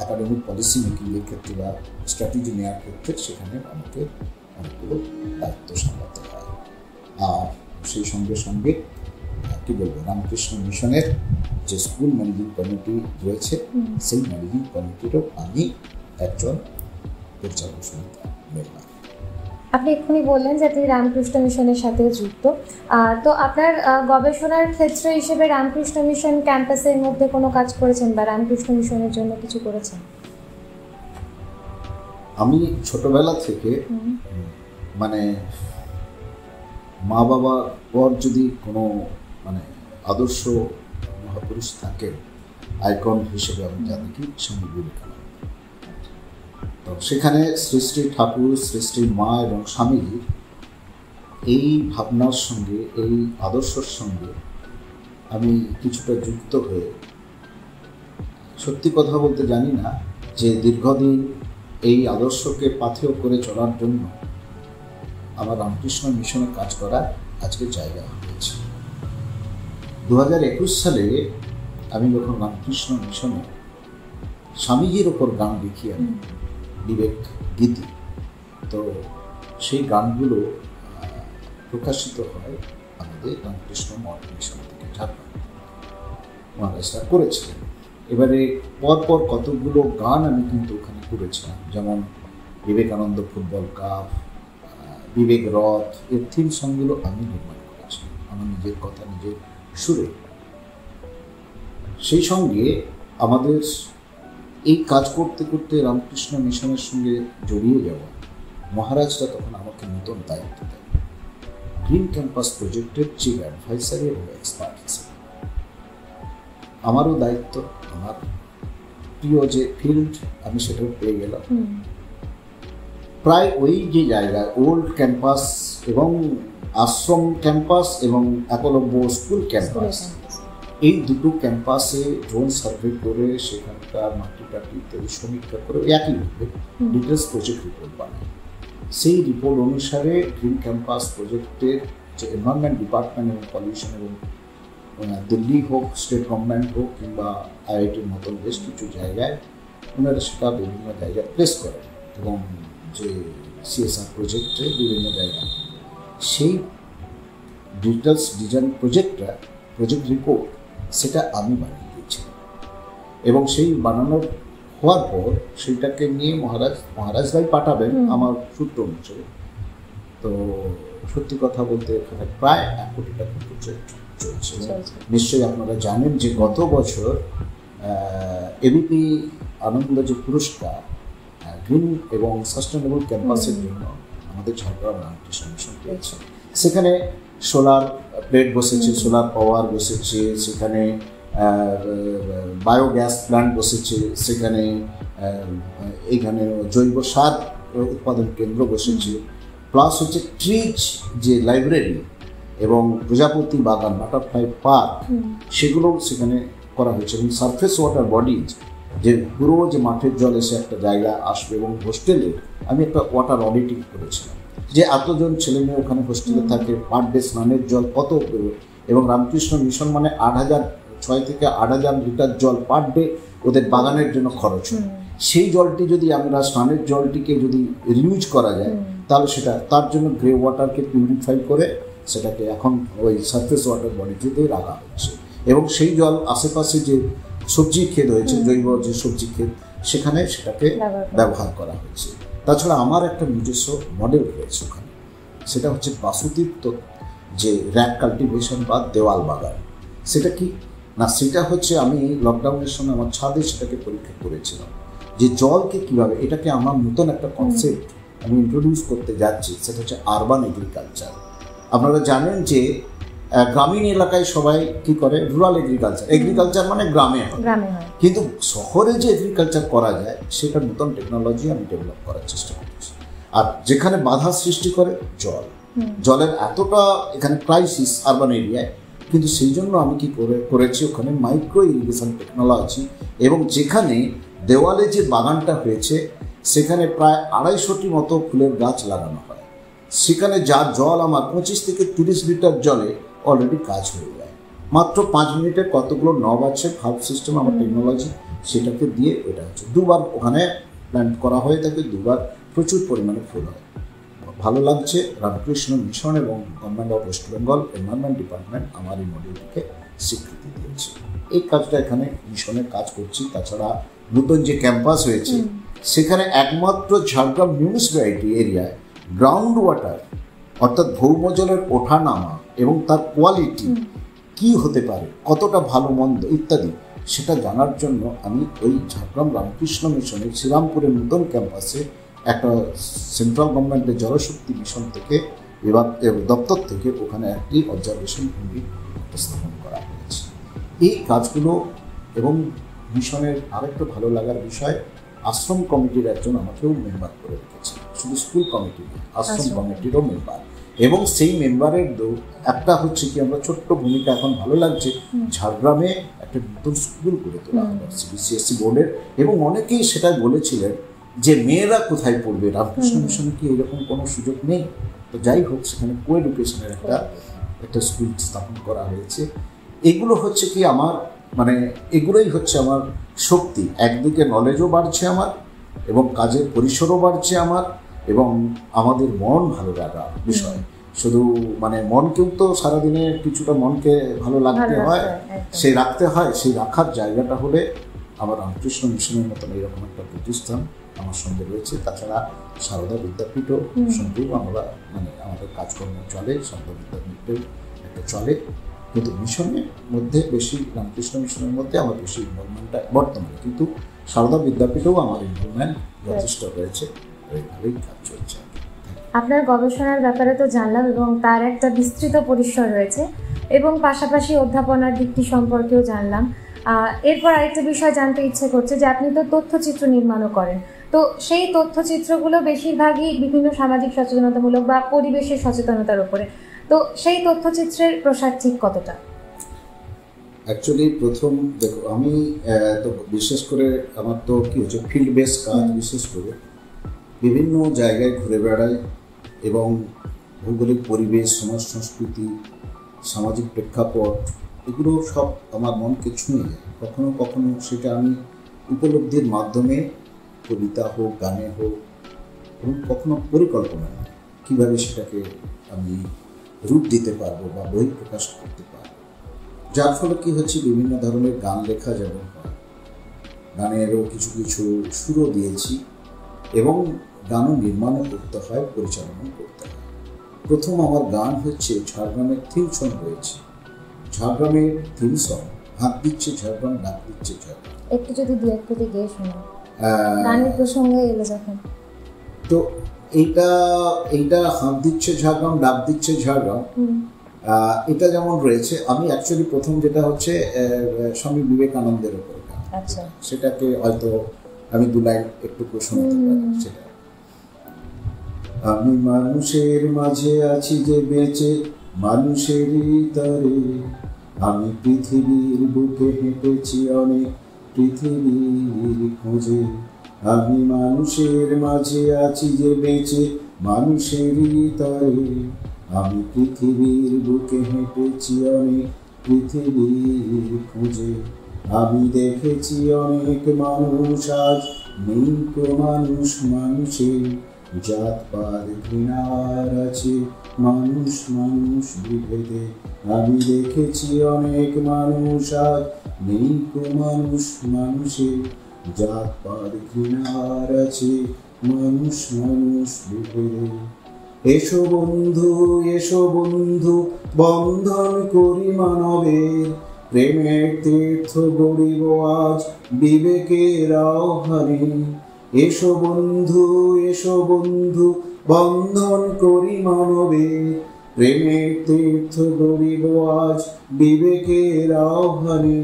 S1: একাডেমিক পলিসি মেকিংয়ের ক্ষেত্রে বা স্ট্র্যাটেজি নেওয়ার ক্ষেত্রে সেখানে আমাকে অনেকগুলো দায়িত্ব সামলাতে হয়। আর সেই সঙ্গে সঙ্গে কী বলবো, রামকৃষ্ণ মিশনের যে স্কুল ম্যানেজিং কমিটি রয়েছে সেই ম্যানেজিং কমিটিরও আমি একজন পরিচালক সমিতির মেম্বার।
S2: আপনি এক্ষুনি বললেন যে আপনি রামকৃষ্ণ মিশনের সাথেও যুক্ত, তো আপনার গবেষণার ক্ষেত্র হিসেবে রামকৃষ্ণ মিশন ক্যাম্পাসের মধ্যে কোনো কাজ করেছেন বা রামকৃষ্ণ মিশনের জন্য কিছু করেছেন?
S1: আমি ছোটবেলা থেকে মানে মা বাবা পর যদি কোনো মানে আদর্শ মহাপুরুষ থাকে, আইকন হিসেবে আমি যা দেখি স্বামী বিবেকানন্দ। তো সেখানে শ্রী শ্রী ঠাকুর, শ্রী শ্রী মা এবং স্বামীজির এই ভাবনার সঙ্গে, এই আদর্শের সঙ্গে আমি কিছুটা যুক্ত হয়ে, সত্যি কথা বলতে জানি না যে দীর্ঘদিন এই আদর্শকে পাথেয় করে চলার জন্য আমার রামকৃষ্ণ মিশনে কাজ করার আজকে জায়গা হয়েছে। 2021 সালে আমি যখন রামকৃষ্ণ মিশনে স্বামীজির ওপর গান লিখি আমি, বিবেক গীতি, তো সেই গানগুলো প্রকাশিত হয় আমাদের রামকৃষ্ণ মঠ মিশন থেকে, ঝাড়খণ্ড মহারাজরা করেছিলেন। এবারে পরপর কতগুলো গান আমি কিন্তু ওখানে করেছিলাম, যেমন বিবেকানন্দ ফুটবল কাপ, বিবেক রথ, এর থিম সংগুলো আমি নির্মাণ করেছি আমার নিজের কথা, নিজের সুরে। সেই সঙ্গে আমাদের এই কাজ করতে করতে রামকৃষ্ণ মিশনের সঙ্গে জড়িয়ে যাওয়া, মহারাজরা তখন আমাকে নতুন দায়িত্ব দেয় গ্রিন ক্যাম্পাস প্রজেক্টের চিফ অ্যাডভাইসার এবং এক্সপার্ট হিসেবে। আমারও দায়িত্ব, আমার প্রিয় যে ফিল্ড আমি সেটাও পেয়ে গেলাম। প্রায় ওই যে জায়গা, ওল্ড ক্যাম্পাস এবং আশ্রম ক্যাম্পাস এবং একলব্য স্কুল ক্যাম্পাস, এই দুটো ক্যাম্পাসে ড্রোন সার্ভে করে সেখানকার মাটি ইত্যাদি সমীক্ষা করে একইভাবে ডিটেলস প্রজেক্ট রিপোর্ট বানায়। সেই রিপোর্ট অনুসারে গ্রিন ক্যাম্পাস প্রজেক্টের যে এনভায়রনমেন্ট ডিপার্টমেন্ট এবং পলিউশন এবং দিল্লি হোক, স্টেট গভর্নমেন্ট হোক কিংবা আইআইটির মতন বেশ কিছু জায়গায় ওনারা সেটা বিভিন্ন জায়গায় প্লেস করেন, এবং যে সিএসআর প্রজেক্টে বিভিন্ন জায়গায় সেই ডিটেলস ডিজাইন প্রজেক্ট রিপোর্ট সেটা আমি বানিয়ে দিয়েছিলাম। এবং সেই বানানোর হওয়ার পর সেইটাকে নিয়ে মহারাজরাই পাঠাবেন আমার সূত্র অনুসারে। তো সত্যি কথা বলতে এখানে প্রায় 1 কোটি টাকা প্রজেক্ট চলছে। নিশ্চয়ই আপনারা জানেন যে গত বছর এবিপি আনন্দ যে পুরস্কার গ্রিন এবং সাস্টেনেবল ক্যাম্পাসের জন্য আমাদের ঝাড়গ্রাম রামকৃষ্ণ মিশন পেয়েছে। সেখানে সোলার প্লেট বসেছে, সোলার পাওয়ার বসেছে, সেখানে বায়োগ্যাস প্ল্যান্ট বসেছে, সেখানে এইখানে জৈব সার উৎপাদন কেন্দ্র বসেছে, প্লাস হচ্ছে ট্রিজ যে লাইব্রেরি এবং প্রজাপতি বাগান, বাটারফ্লাই পার্ক, সেগুলো সেখানে করা হয়েছে। এবং সারফেস ওয়াটার বডিজ, যে পুরো যে মাঠের জল এসে একটা জায়গা আসবে, এবং হোস্টেলে আমি একটা ওয়াটার অডিটিং করেছিলাম যে এতজন ছেলে মেয়ে ওখানে হোস্টেলে থাকে, পার ডে স্নানের জল কত, এবং রামকৃষ্ণ মিশন মানে 6 থেকে 8,000 লিটার জল পার ডে ওদের বাগানের জন্য খরচ হয়। সেই জলটি যদি আমরা স্নানের জলটিকে যদি রিউজ করা যায়, তাহলে সেটা তার জন্য গ্রে ওয়াটারকে পিউরিফাই করে সেটাকে এখন ওই সারফেস ওয়াটার বডিতেই রাখা হচ্ছে। এবং সেই জল আশেপাশে যে সবজি ক্ষেত হয়েছে, জৈব যে সবজি ক্ষেত, সেখানে সেটাকে ব্যবহার করা হয়েছে। তাছাড়া আমার একটা নিজস্ব মডেল রয়েছে ওখানে, সেটা হচ্ছে বাসুতীর্থ যে র্যাক কাল্টিভেশন বা দেওয়াল বাগান। সেটা কি না, সেটা হচ্ছে আমি লকডাউনের সময় আমার ছাদে সেটাকে পরীক্ষা করেছিলাম যে জলকে কীভাবে, এটাকে আমার নতুন একটা কনসেপ্ট আমি ইন্ট্রোডিউস করতে যাচ্ছি, সেটা হচ্ছে আরবান এগ্রিকালচার। আপনারা জানেন যে গ্রামীণ এলাকায় সবাই কি করে, রুরাল এগ্রিকালচার মানে গ্রামে হয়, কিন্তু শহরে যে এগ্রিকালচার করা যায় সেটা নতুন টেকনোলজি আমি ডেভেলপ করার চেষ্টা করছি। আর যেখানে বাধা সৃষ্টি করে জলের এতটা এখানে ক্রাইসিস আরবান এরিয়ায়, কিন্তু সেই জন্য আমি কি করেছি ওখানে মাইক্রো ইরিগেশন টেকনোলজি, এবং যেখানে দেওয়ালে যে বাগানটা হয়েছে সেখানে প্রায় 250টি মতো ফুলের গাছ লাগানো হয়। সেখানে যার জল আমার 25 থেকে 30 লিটার জলে অলরেডি কাজ হয়ে যায়। মাত্র 5 মিনিটে কতগুলো নব আছে, ভাল্ব সিস্টেম আমার টেকনোলজি, সেটাকে দিয়ে এটা হচ্ছে 2বার ওখানে প্ল্যান্ট করা হয়ে থাকে, 2বার প্রচুর পরিমাণে ফুল হয়। ভালো লাগছে। রামকৃষ্ণ মিশন এবং government of West Bengal environment department আমার এই মডেলটিকে স্বীকৃতি দিয়েছে। এই কাজটা এখানে মিশনে কাজ করছি। তাছাড়া নতুন যে ক্যাম্পাস হয়েছে সেখানে একমাত্র ঝাড়গ্রাম মিউনিসিপ্যালিটি এরিয়ায় গ্রাউন্ড ওয়াটার অর্থাৎ ভৌমজলের ওঠানামা এবং তার কোয়ালিটি কি হতে পারে, কতটা ভালো মন্দ ইত্যাদি, সেটা জানার জন্য আমি ওই ঝাড়গ্রাম রামকৃষ্ণ মিশনের শ্রীরামপুরের নতুন ক্যাম্পাসে একটা সেন্ট্রাল গভর্নমেন্টের জলশক্তি মিশন থেকে বিভাগ দপ্তর থেকে ওখানে একটি অবজারভেশন ইউনিট স্থাপন করা হয়েছে। এই কাজগুলো এবং মিশনের আরেকটা ভালো লাগার বিষয়, আশ্রম কমিটির একজন আমাকেও মেম্বার করে রেখেছে, শুধু স্কুল কমিটি নয়, আশ্রম কমিটিরও মেম্বার। এবং সেই মেম্বারের একটা হচ্ছে কি, আমরা ছোট্ট ভূমিকা, এখন ভালো লাগছে, ঝাড়গ্রামে একটা নতুন স্কুল করে তোলা হলো সিবিসিএসসি বোর্ডের, এবং অনেকেই সেটা বলেছিলেন যে মেয়েরা কোথায় পড়বে, রামকৃষ্ণ মিশনে কি এরকম কোনো সুযোগ নেই? তো যাই হোক, সেখানে কো এডুকেশনের একটা স্কুল স্থাপন করা হয়েছে। এগুলো হচ্ছে কি আমার মানে এগুলোই হচ্ছে আমার শক্তি। একদিকে নলেজও বাড়ছে আমার, এবং কাজের পরিসরও বাড়ছে আমার, এবং আমাদের মন ভালো লাগার বিষয়। শুধু মানে মনকেও তো সারাদিনে কিছুটা মনকে ভালো রাখতে হয়, সেই রাখার জায়গাটা হলে আমার রামকৃষ্ণ মিশনের মতন এরকম একটা প্রতিষ্ঠান আমার সঙ্গে রয়েছে। তাছাড়া সারদা বিদ্যাপীঠও সঙ্গেও আমরা মানে আমাদের কাজকর্ম চলে, সারদা বিদ্যাপীঠেও একটা চলে। কিন্তু মিশনের মধ্যে বেশি, রামকৃষ্ণ মিশনের মধ্যে আমার বেশি ইনভলভমেন্টটা বর্তমানে, কিন্তু সারদা বিদ্যাপীঠেও আমার ইনভলভমেন্ট যথেষ্ট রয়েছে, এইভাবেই কাজ চলছে।
S2: আপনার গবেষণার ব্যাপারে তো জানলাম, এবং তার একটা বিস্তৃত পরিসর রয়েছে, এবং পাশাপাশি অধ্যাপনার দিকটি সম্পর্কেও জানলাম। এরপর আরেকটা বিষয় জানতে ইচ্ছে করছে যে আপনি তো তথ্যচিত্র নির্মাণও করেন, তো সেই তথ্যচিত্রগুলো বেশিরভাগই বিভিন্ন সামাজিক সচেতনতামূলক বা পরিবেশের সচেতনতার উপরে, তো সেই তথ্যচিত্রের প্রসার ঠিক কতটা?
S1: অ্যাকচুয়ালি প্রথম দেখো, আমি তো বিশেষ করে আমার তো কী হচ্ছে, ফিল্ড বেস কাজ, বিশেষ করে বিভিন্ন জায়গায় ঘুরে বেড়াই, এবং ভৌগোলিক পরিবেশ, সমাজ সংস্কৃতি, সামাজিক প্রেক্ষাপট, এগুলো সব আমার মনকে ছুঁয়ে যায়। কখনো কখনো সেটা আমি উপলব্ধির মাধ্যমে, কবিতা হোক, গানে হোক, এবং কখনো পরিকল্পনা কীভাবে সেটাকে আমি রূপ দিতে পারবো বা বহিঃপ্রকাশ করতে পারবো। যার ফলে কী হচ্ছে, বিভিন্ন ধরনের গান লেখা যেমন হয়, গানেরও কিছু কিছু সুরও দিয়েছি, এবং গানও নির্মাণও করতে হয়, পরিচালনা করতে হয়। প্রথম আমার গান হচ্ছে ঝাড়গ্রামের থিম সং রয়েছে, ঝাড়গ্রামের থিম সং, হাত দিচ্ছে ঝাড়গ্রাম, ডাক দিচ্ছে ঝাড়গ্রাম।
S2: একটু যদি দু এক কোটি গেয়ে শোনা গানের প্রসঙ্গে এলো যখন,
S1: তো এইটা হাত দিচ্ছে ঝাড়গ্রাম, ডাক দিচ্ছে ঝাড়গ্রাম, এটা যেমন রয়েছে। আমি অ্যাকচুয়ালি প্রথম যেটা হচ্ছে স্বামী বিবেকানন্দের উপর গান, সেটাকে হয়তো আমি দু লাইন একটু শোনাতে পারি। সেটা, আমি মানুষের মাঝে আছি যে বেঁচে, মানুষেরই তরে, আমি পৃথিবীর বুকে হেঁটেছি অনেক, পৃথিবীর খোঁজে। আমি মানুষের মাঝে আছি যে বেঁচে, মানুষেরই তরে, আমি পৃথিবীর বুকে হেঁটেছি অনেক, পৃথিবীর খোঁজে। আমি দেখেছি অনেক মানুষ, আজ নেই তো মানুষ মানুষে, জাতপাত ঘৃণার আছে মানুষ মানুষ বিভেদে। আমি দেখেছি অনেক মানুষ, আজ নেই তো মানুষ মানুষে, জাতপাত ঘৃণার আছে মানুষ মানুষ বিভেদে। এসো বন্ধু, এসো বন্ধু, বন্ধন করি মানবের, প্রেমের তীর্থ গড়িব আজ বিবেকের আহ্বানে। এসো বন্ধু, এসো বন্ধু, বন্ধন করি মানবের, প্রেমের তীর্থ গড়িব আজ বিবেকের আহ্বানে।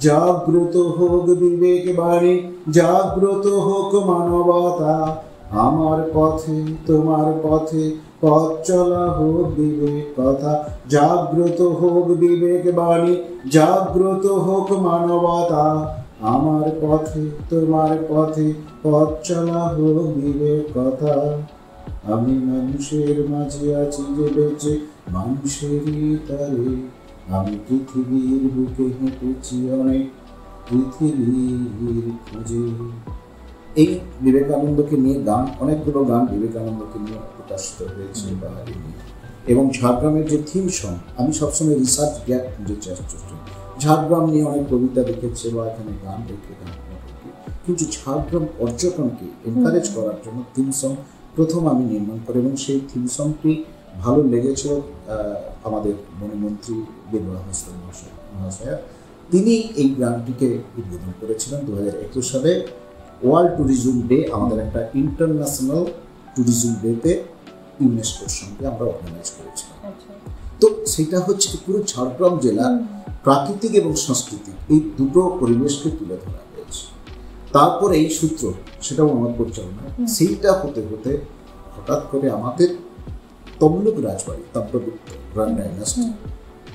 S1: জাগ্রত হোক বিবেক বাণী, জাগ্রত হোক মানবতা, আমার পথে তোমার পথে পথ চলা হোক বিবেক কথা। জাগ্রত হোক বিবেক বাণী, জাগ্রত হোক মানবতা, আমার পথে তোমার পথে পথ চলা হোক বিবেক কথা। আমি মানুষের মাঝে আছি যে বেঁচে, মানুষেরই তরে, আমি পৃথিবীর বুকে হেঁটেছি অনেক, পৃথিবীর খোঁজে। এই বিবেকানন্দকে নিয়ে গান, অনেকগুলো গান বিবেকানন্দকে নিয়ে প্রকাশিত হয়েছে বাঙালি নিয়ে। এবং ঝাড়গ্রামের যে থিম সং, আমি সবসময় রিসার্চ গ্যাপ খুঁজে চেষ্টা করি। ঝাড়গ্রাম নিয়ে অনেক কবিতা লিখেছে বা এখানে গান লিখে গান, কিন্তু ঝাড়গ্রাম পর্যটনকে এনকারেজ করার জন্য থিম সং প্রথম আমি নির্মাণ করি, এবং সেই থিম সংটি ভালো লেগেছিল আমাদের বনমন্ত্রী বিনোদ মহাশয়া। তিনি এই গানটিকে উদ্বোধন করেছিলেন 2021 সালে ওয়ার্ল্ড ট্যুরিজম ডে আমাদের একটা ইন্টারন্যাশনাল ট্যুরিজম ডেতে ইউনেস্কোর সঙ্গে আমরা অর্গানাইজ করেছিলাম। তো সেটা হচ্ছে পুরো ঝাড়গ্রাম জেলা প্রাকৃতিক এবং সাংস্কৃতিক এই দুটো পরিবেশকে তুলে ধরা হয়েছে। তারপরে এই সূত্র, সেটাও আমার পরিচালনা, সেইটা হতে হতে হঠাৎ করে আমাদের তমলুক রাজবাড়ি, তাম্রগুপ্ত রয়্যাল ডাইনাস্টি,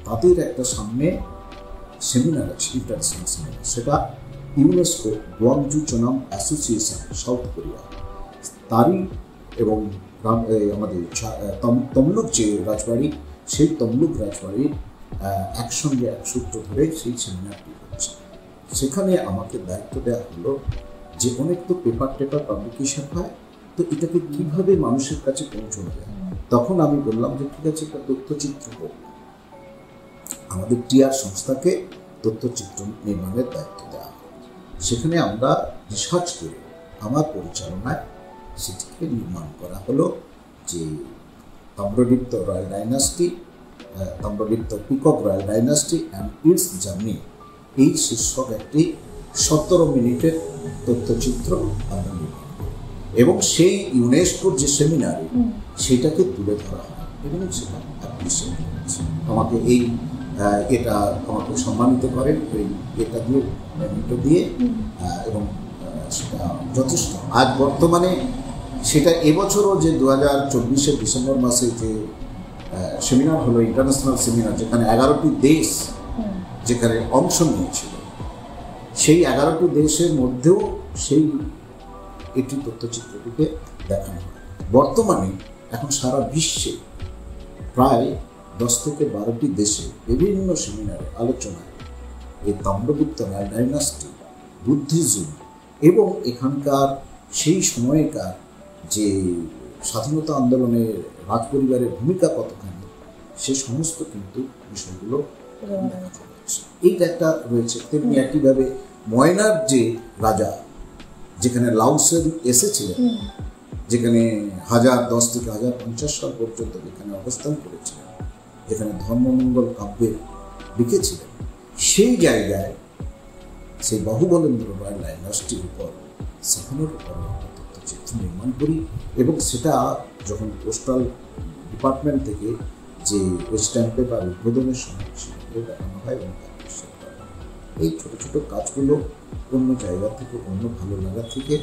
S1: তাদের একটা সামনে সেমিনার আছে, ইন্টারন্যাশনাল সেমিনার, সেটা UNESCO Gwangju Chonnam association South Korea তারই এবং আমাদের তমলুক যে রাজবাড়ি, সেই তমলুক রাজবাড়ির একসঙ্গে এক সূত্র ধরে সেই সেমিনারটি হচ্ছে। সেখানে আমাকে দায়িত্ব দেওয়া হলো যে অনেক তো পেপার পাবলিকেশন হয়, তো এটাকে কীভাবে মানুষের কাছে পৌঁছানো যায়। তখন আমি বললাম যে ঠিক আছে, একটা তথ্যচিত্র হোক। আমাদের টিআর সংস্থাকে তথ্যচিত্র নির্মাণের দায়িত্ব দেওয়া হয়। সেখানে আমরা রিসার্চ করে আমার পরিচালনায় সেটিকে নির্মাণ করা হলো যে Tamralipta royal dynasty, Tamralipta peacock royal dynasty and it's journey, এই শীর্ষক একটি 17 মিনিটের তথ্যচিত্র আমরা নির্মাণ করি এবং সেই ইউনেস্কোর যে সেমিনারে সেটাকে তুলে ধরা হয় এবং সেটা অ্যাপ্রিসিয়েট করেছে। আমাকে এটা আমাকে সম্মানিত করেন এটা দিয়ে, মেমেন্টো দিয়ে, এবং সেটা যথেষ্ট। আজ বর্তমানে সেটা এবছরও যে 2024 ডিসেম্বর মাসে যে সেমিনার হলো, ইন্টারন্যাশনাল সেমিনার, যেখানে 11টি দেশ যেখানে অংশ নিয়েছিল, সেই 11টি দেশের মধ্যেও সেই এটি তথ্যচিত্রটিকে দেখানো হয়। বর্তমানে এখন সারা বিশ্বে প্রায় 10 থেকে 12টি দেশে বিভিন্ন সেমিনারে আলোচনায় এই তাম্রগুপ্ত রয়্যাল ডাইনাস্টি, বুদ্ধিজম এবং এখানকার সেই সময়কার যে স্বাধীনতা আন্দোলনে রাজপরিবারের ভূমিকা কতখানি, সে সমস্ত কিন্তু বিষয়গুলো দেখা যাচ্ছে। এইটা একটা রয়েছে। তেমনি একইভাবে ময়নার যে রাজা, যেখানে লাউসেন এসেছিলেন, যেখানে 1010 থেকে 1050 সাল পর্যন্ত যেখানে অবস্থান করেছিলেন, যেখানে ধর্মমঙ্গল কাব্যে লিখেছিলেন, সেই জায়গায় সেই বাহুবলেন্দ্র রয়্যাল ডাইনাস্টির উপর, সেখানের উপর তথ্যচিত্র নির্মাণ করি এবং সেটা যখন পোস্টাল ডিপার্টমেন্ট থেকে যে স্ট্যাম্প পেপার উদ্বোধনের সময় সেগুলো দেখানো হয় এবং এই ছোটো ছোটো কাজগুলো অন্য জায়গা থেকে, অন্য ভালো লাগা থেকে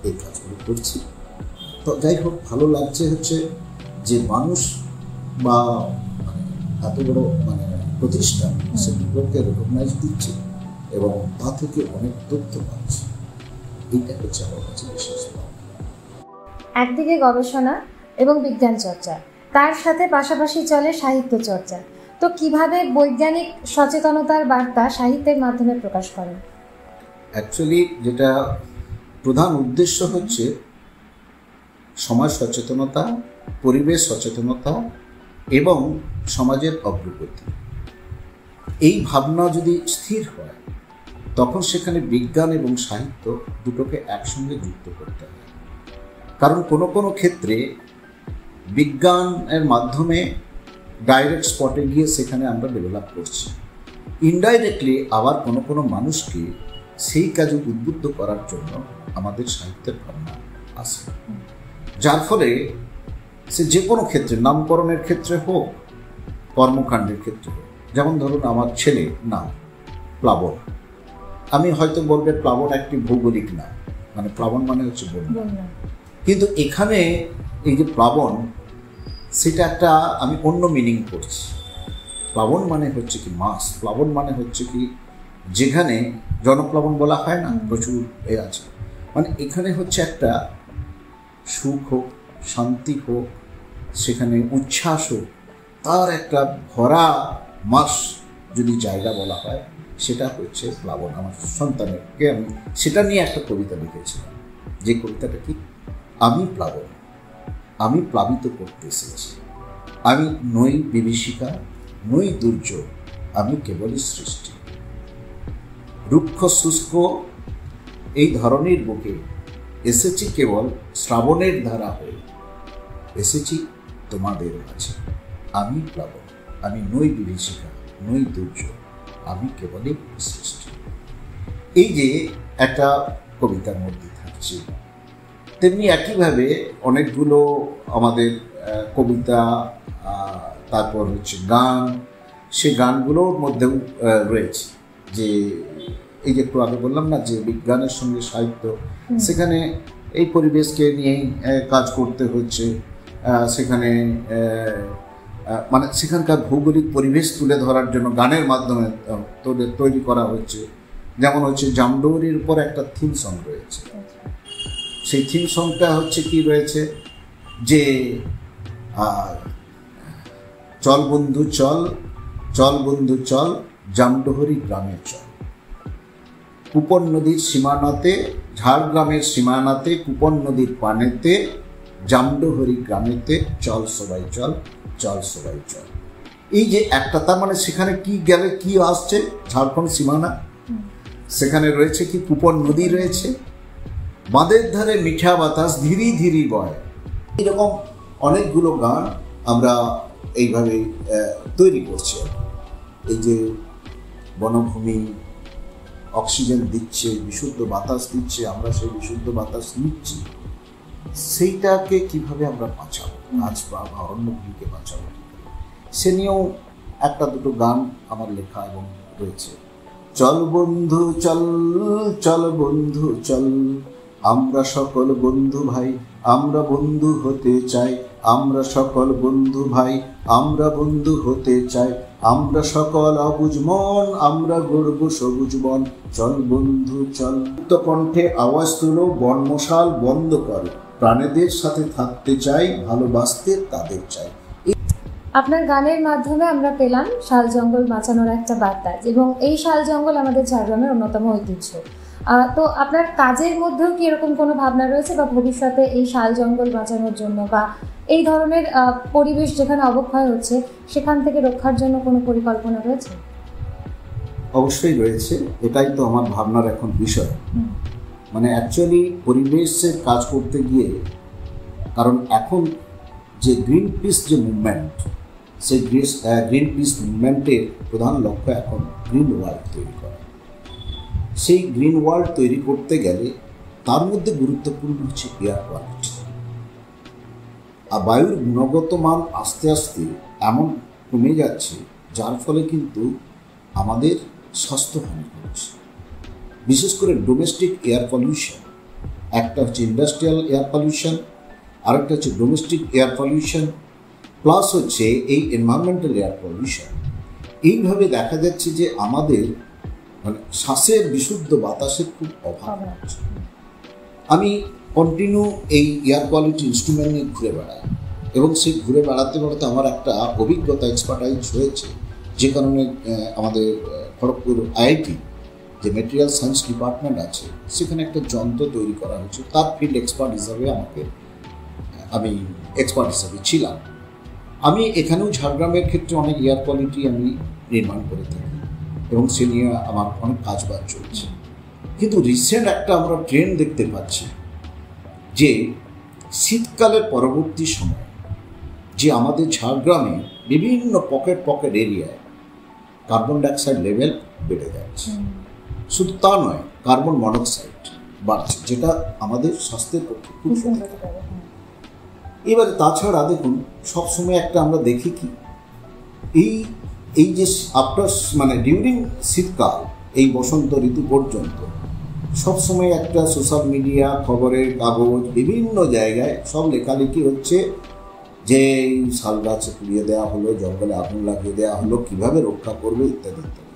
S1: এই কাজগুলো করছি। তো যাই হোক, ভালো লাগছে হচ্ছে যে মানুষ বা এত বড় প্রতিষ্ঠান সেগুলোকে রেকগনাইজ দিচ্ছে এবং তা থেকে অনেক তথ্য পাচ্ছে। এইটা হচ্ছে আমার কাছে বিশেষ।
S2: একদিকে গবেষণা এবং বিজ্ঞান চর্চা, তার সাথে পাশাপাশি চলে সাহিত্য চর্চা। তো কিভাবে বৈজ্ঞানিক সচেতনতার বার্তা সাহিত্যের মাধ্যমে প্রকাশ করেন?
S1: অ্যাকচুয়ালি যেটা প্রধান উদ্দেশ্য হচ্ছে সমাজ সচেতনতা, পরিবেশ সচেতনতা এবং সমাজের অগ্রগতি। এই ভাবনা যদি স্থির হয়, তখন সেখানে বিজ্ঞান এবং সাহিত্য দুটোকে একসঙ্গে যুক্ত করতে হয়। কারণ কোনো কোনো ক্ষেত্রে বিজ্ঞানের মাধ্যমে ডাইরেক্ট স্পটে গিয়ে সেখানে আমরা ডেভেলপ করছি, ইনডাইরেক্টলি আবার কোনো কোনো মানুষকে সেই কাজে উদ্বুদ্ধ করার জন্য আমাদের সাহিত্যের ভাবনা আসে, যার ফলে সে যে কোনো ক্ষেত্রে, নামকরণের ক্ষেত্রে হোক, কর্মকাণ্ডের ক্ষেত্রে হোক। যেমন ধরুন আমার ছেলে নাম প্লাবন, আমি হয়তো বলবে প্লাবন একটি ভৌগোলিক নাম, প্লাবন মানে হচ্ছে বন্যা, কিন্তু এখানে এই যে প্লাবন, সেটা একটা আমি অন্য মিনিং করছি। প্লাবন মানে হচ্ছে কি মাস, প্লাবন মানে হচ্ছে কি যেখানে জনপ্লাবন বলা হয় না, প্রচুর আছে, এখানে হচ্ছে একটা সুখ হোক, শান্তি হোক, সেখানে উচ্ছ্বাস হোক, তার একটা ভরা মাস যদি জায়গা বলা হয়, সেটা হচ্ছে প্লাবন। আমার সন্তানকে আমি সেটা নিয়ে একটা কবিতা লিখেছিলাম, যে কবিতাটা কি, আমি প্লাবন, আমি প্লাবিত করতে এসেছি, আমি নই বিভীষিকা, নই দুর্যোগ, আমি কেবলই সৃষ্টি। রুক্ষ শুষ্ক এই ধরনের বুকে এসেছি কেবল শ্রাবণের ধারা হয়ে, এসেছি তোমাদের মাঝে, আমি প্লাবন, আমি নই বিভীষিকা, নই দুর্যোগ, আমি কেবলই সৃষ্টি। এই যে একটা কবিতার মধ্যে থাকছে। তেমনি একইভাবে অনেকগুলো আমাদের কবিতা, তারপর হচ্ছে গান, সে গানগুলোর মধ্যেও রয়েছে যে এই যে একটু আগে বললাম না যে বিজ্ঞানের সঙ্গে সাহিত্য, সেখানে এই পরিবেশকে নিয়েই কাজ করতে হচ্ছে। সেখানে মানে সেখানকার ভৌগোলিক পরিবেশ তুলে ধরার জন্য গানের মাধ্যমে তৈরি করা হচ্ছে। যেমন হচ্ছে জামডৌরির উপর একটা থিম সং রয়েছে। সেই থিম সংটা হচ্ছে কি রয়েছে যে চল বন্ধু চল, চল বন্ধু চল, জামডোহরি গ্রামে চল। কুপন নদীর সীমানাতে, ঝাড়গ্রামের সীমানাতে, কুপন নদীর পানেতে, জামডোহরি গ্রামেতে চল সবাই চল, চল সবাই চল। এই যে একটা, তার মানে সেখানে কি গেলে কি আসছে, ঝাড়খণ্ড সীমানা, সেখানে রয়েছে কি কুপন নদী রয়েছে, বাঁধের ধারে মিঠা বাতাস ধীরে ধীরে বয়। এরকম অনেকগুলো গান আমরা এইভাবে তৈরি করছি। এই যে বনভূমি অক্সিজেন দিচ্ছে, বিশুদ্ধ বাতাস দিচ্ছে, আমরা সেই বিশুদ্ধ বাতাস নিচ্ছি, সেইটাকে কিভাবে আমরা বাঁচাবো, গাছ বা অরণ্যগুলিকে বাঁচাবো, সে নিয়েও একটা দুটো গান আমার লেখা এবং রয়েছে। চল বন্ধু চল, চল বন্ধু চল, আমরা সকল বন্ধু ভাই, আমরা বন্ধু হতে চাই, আমরা সকল বন্ধু ভাই, আমরা বন্ধু হতে চাই, আমরা সকল অবুঝ মন, আমরা গর্ব সবুজ বন, চল বন্ধু চল। কণ্ঠে আওয়াজ তুলো, বনমশাল বন্ধ করো, প্রাণীদের সাথে থাকতে চাই, ভালোবাসতে তাদের চাই।
S2: আপনার গানের মাধ্যমে আমরা পেলাম শাল জঙ্গল বাঁচানোর একটা বার্তা, এবং এই শাল জঙ্গল আমাদের ঝাড়গ্রামের অন্যতম ঐতিহ্য। তো আপনার কাজের মধ্যেও কি এরকম কোনো ভাবনা রয়েছে, বা ভবিষ্যতে এই শাল জঙ্গল বাঁচানোর জন্য বা এই ধরনের পরিবেশ যেখানে অবক্ষয় হচ্ছে সেখান থেকে রক্ষার জন্য কোনো পরিকল্পনা রয়েছে?
S1: অবশ্যই রয়েছে, এটাই তো আমার ভাবনার এখন বিষয়। মানে অ্যাকচুয়ালি পরিবেশের কাজ করতে গিয়ে, কারণ এখন যে গ্রিন পিস যে মুভমেন্ট, সেই গ্রিন পিস মুভমেন্টের প্রধান লক্ষ্য এখন গ্রিন ওয়ার্ল্ড তৈরি করা। সেই গ্রিন ওয়ার্ল্ড তৈরি করতে গেলে তার মধ্যে গুরুত্বপূর্ণ হচ্ছে এয়ার কোয়ালিটি। আর বায়ুর গুণগত মান আস্তে আস্তে এমন কমে যাচ্ছে, যার ফলে কিন্তু আমাদের স্বাস্থ্যহানি হচ্ছে। বিশেষ করে ডোমেস্টিক এয়ার পলিউশন, একটা হচ্ছে ইন্ডাস্ট্রিয়াল এয়ার পলিউশন, আরেকটা হচ্ছে ডোমেস্টিক এয়ার পলিউশন, প্লাস হচ্ছে এই এনভায়রনমেন্টাল এয়ার পলিউশন। এইভাবে দেখা যাচ্ছে যে আমাদের মানে শ্বাসের বিশুদ্ধ বাতাসের খুব অভাব হচ্ছে। আমি কন্টিনিউ এই এয়ার কোয়ালিটি ইনস্ট্রুমেন্ট নিয়ে ঘুরে বেড়াই, এবং সেই ঘুরে বেড়াতে বেড়াতে আমার একটা অভিজ্ঞতা, এক্সপার্টাইজ হয়েছে, যে কারণে আমাদের খড়গপুর আইআইটি যে মেটেরিয়াল সায়েন্স ডিপার্টমেন্ট আছে, সেখানে একটা যন্ত্র তৈরি করা হয়েছে। তার ফিল্ড এক্সপার্ট হিসাবে আমি এক্সপার্ট হিসাবে ছিলাম। আমি এখানেও ঝাড়গ্রামের ক্ষেত্রে অনেক এয়ার কোয়ালিটি আমি নির্মাণ করে থাকি, এবং সে নিয়ে আমার অনেক কাজবাজ চলছে। কিন্তু রিসেন্ট একটা আমরা ট্রেন্ড দেখতে পাচ্ছি যে শীতকালের পরবর্তী সময় যে আমাদের ঝাড়গ্রামে বিভিন্ন পকেট এরিয়ায় কার্বন ডাইঅক্সাইড লেভেল বেড়ে যাচ্ছে। শুধু তা নয়, কার্বন মনোক্সাইড বাড়ছে, যেটা আমাদের স্বাস্থ্যের পক্ষে খুব ক্ষতিকর। এবারে তাছাড়া দেখুন, সবসময় একটা আমরা দেখি কি, এই যে আফটার মানে ডিউরিং শীতকাল, এই বসন্ত ঋতু পর্যন্ত সবসময় একটা সোশ্যাল মিডিয়া, খবরের কাগজ, বিভিন্ন জায়গায় সব লেখালেখি হচ্ছে যে শাল গাছ পুড়িয়ে দেওয়া হলো, জঙ্গলে আগুন লাগিয়ে দেওয়া হলো, কীভাবে রক্ষা করবে ইত্যাদি ইত্যাদি।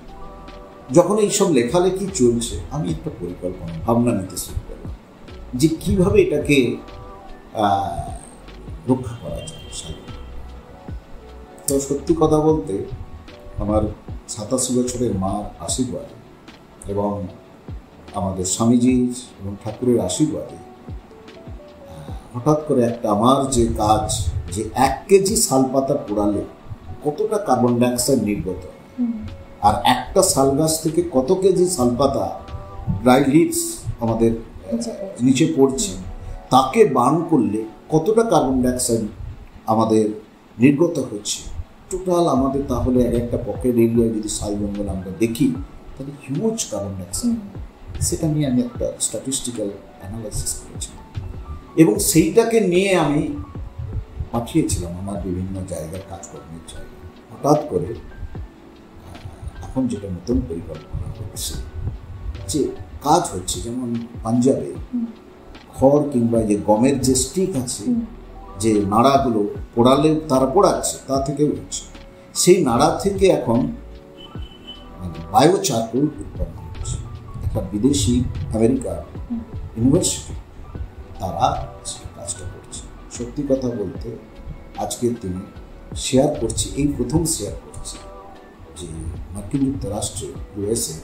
S1: যখন এইসব লেখালেখি চলছে, আমি একটা পরিকল্পনা ভাবনা নিতে শুরু করলাম যে কীভাবে এটাকে রক্ষা করা যায়। তো সত্যি কথা বলতে, আমার 87 বছরের মার আশীর্বাদ এবং আমাদের স্বামীজির এবং ঠাকুরের আশীর্বাদে হঠাৎ করে একটা আমার যে কাজ, যে 1 কেজি শালপাতা পোড়ালে কতটা কার্বন ডাইঅক্সাইড নির্গত, আর একটা শাল গাছ থেকে কত কেজি শালপাতা ড্রাই লিভস আমাদের নিচে পড়ছে, তাকে বার্ন করলে কতটা কার্বন ডাইঅক্সাইড আমাদের নির্গত হচ্ছে। টোটাল আমাদের তাহলে একটা পকেট এরিয়ায় যদি শাল জঙ্গল আমরা দেখি, তাহলে হিউজ কার্বন ডাইঅক্সাইড। সেটা নিয়ে আমি একটা স্ট্যাটিস্টিক্যাল অ্যানালাইসিস করেছিলাম এবং সেইটাকে নিয়ে আমি পাঠিয়েছিলাম আমার বিভিন্ন জায়গায় কাজকর্মের জায়গায়। হঠাৎ করে এখন যেটা নতুন পরিকল্পনা হচ্ছে যে কাজ হচ্ছে, যেমন পাঞ্জাবে খড় কিংবা যে গমের যে স্টিক আছে, যে নাড়াগুলো পোড়ালে তারা পোড়াচ্ছে, তা থেকেও হচ্ছে, সেই নাড়া থেকে এখন বায়ো চারকোল উৎপন্ন হচ্ছে। একটা বিদেশি আমেরিকার ইউনিভার্সিটি তারা সেই কাজটা করছে। সত্যি কথা বলতে আজকের দিনে শেয়ার করছি, এই প্রথম শেয়ার করছি যে মার্কিন যুক্তরাষ্ট্রে ইউএসএ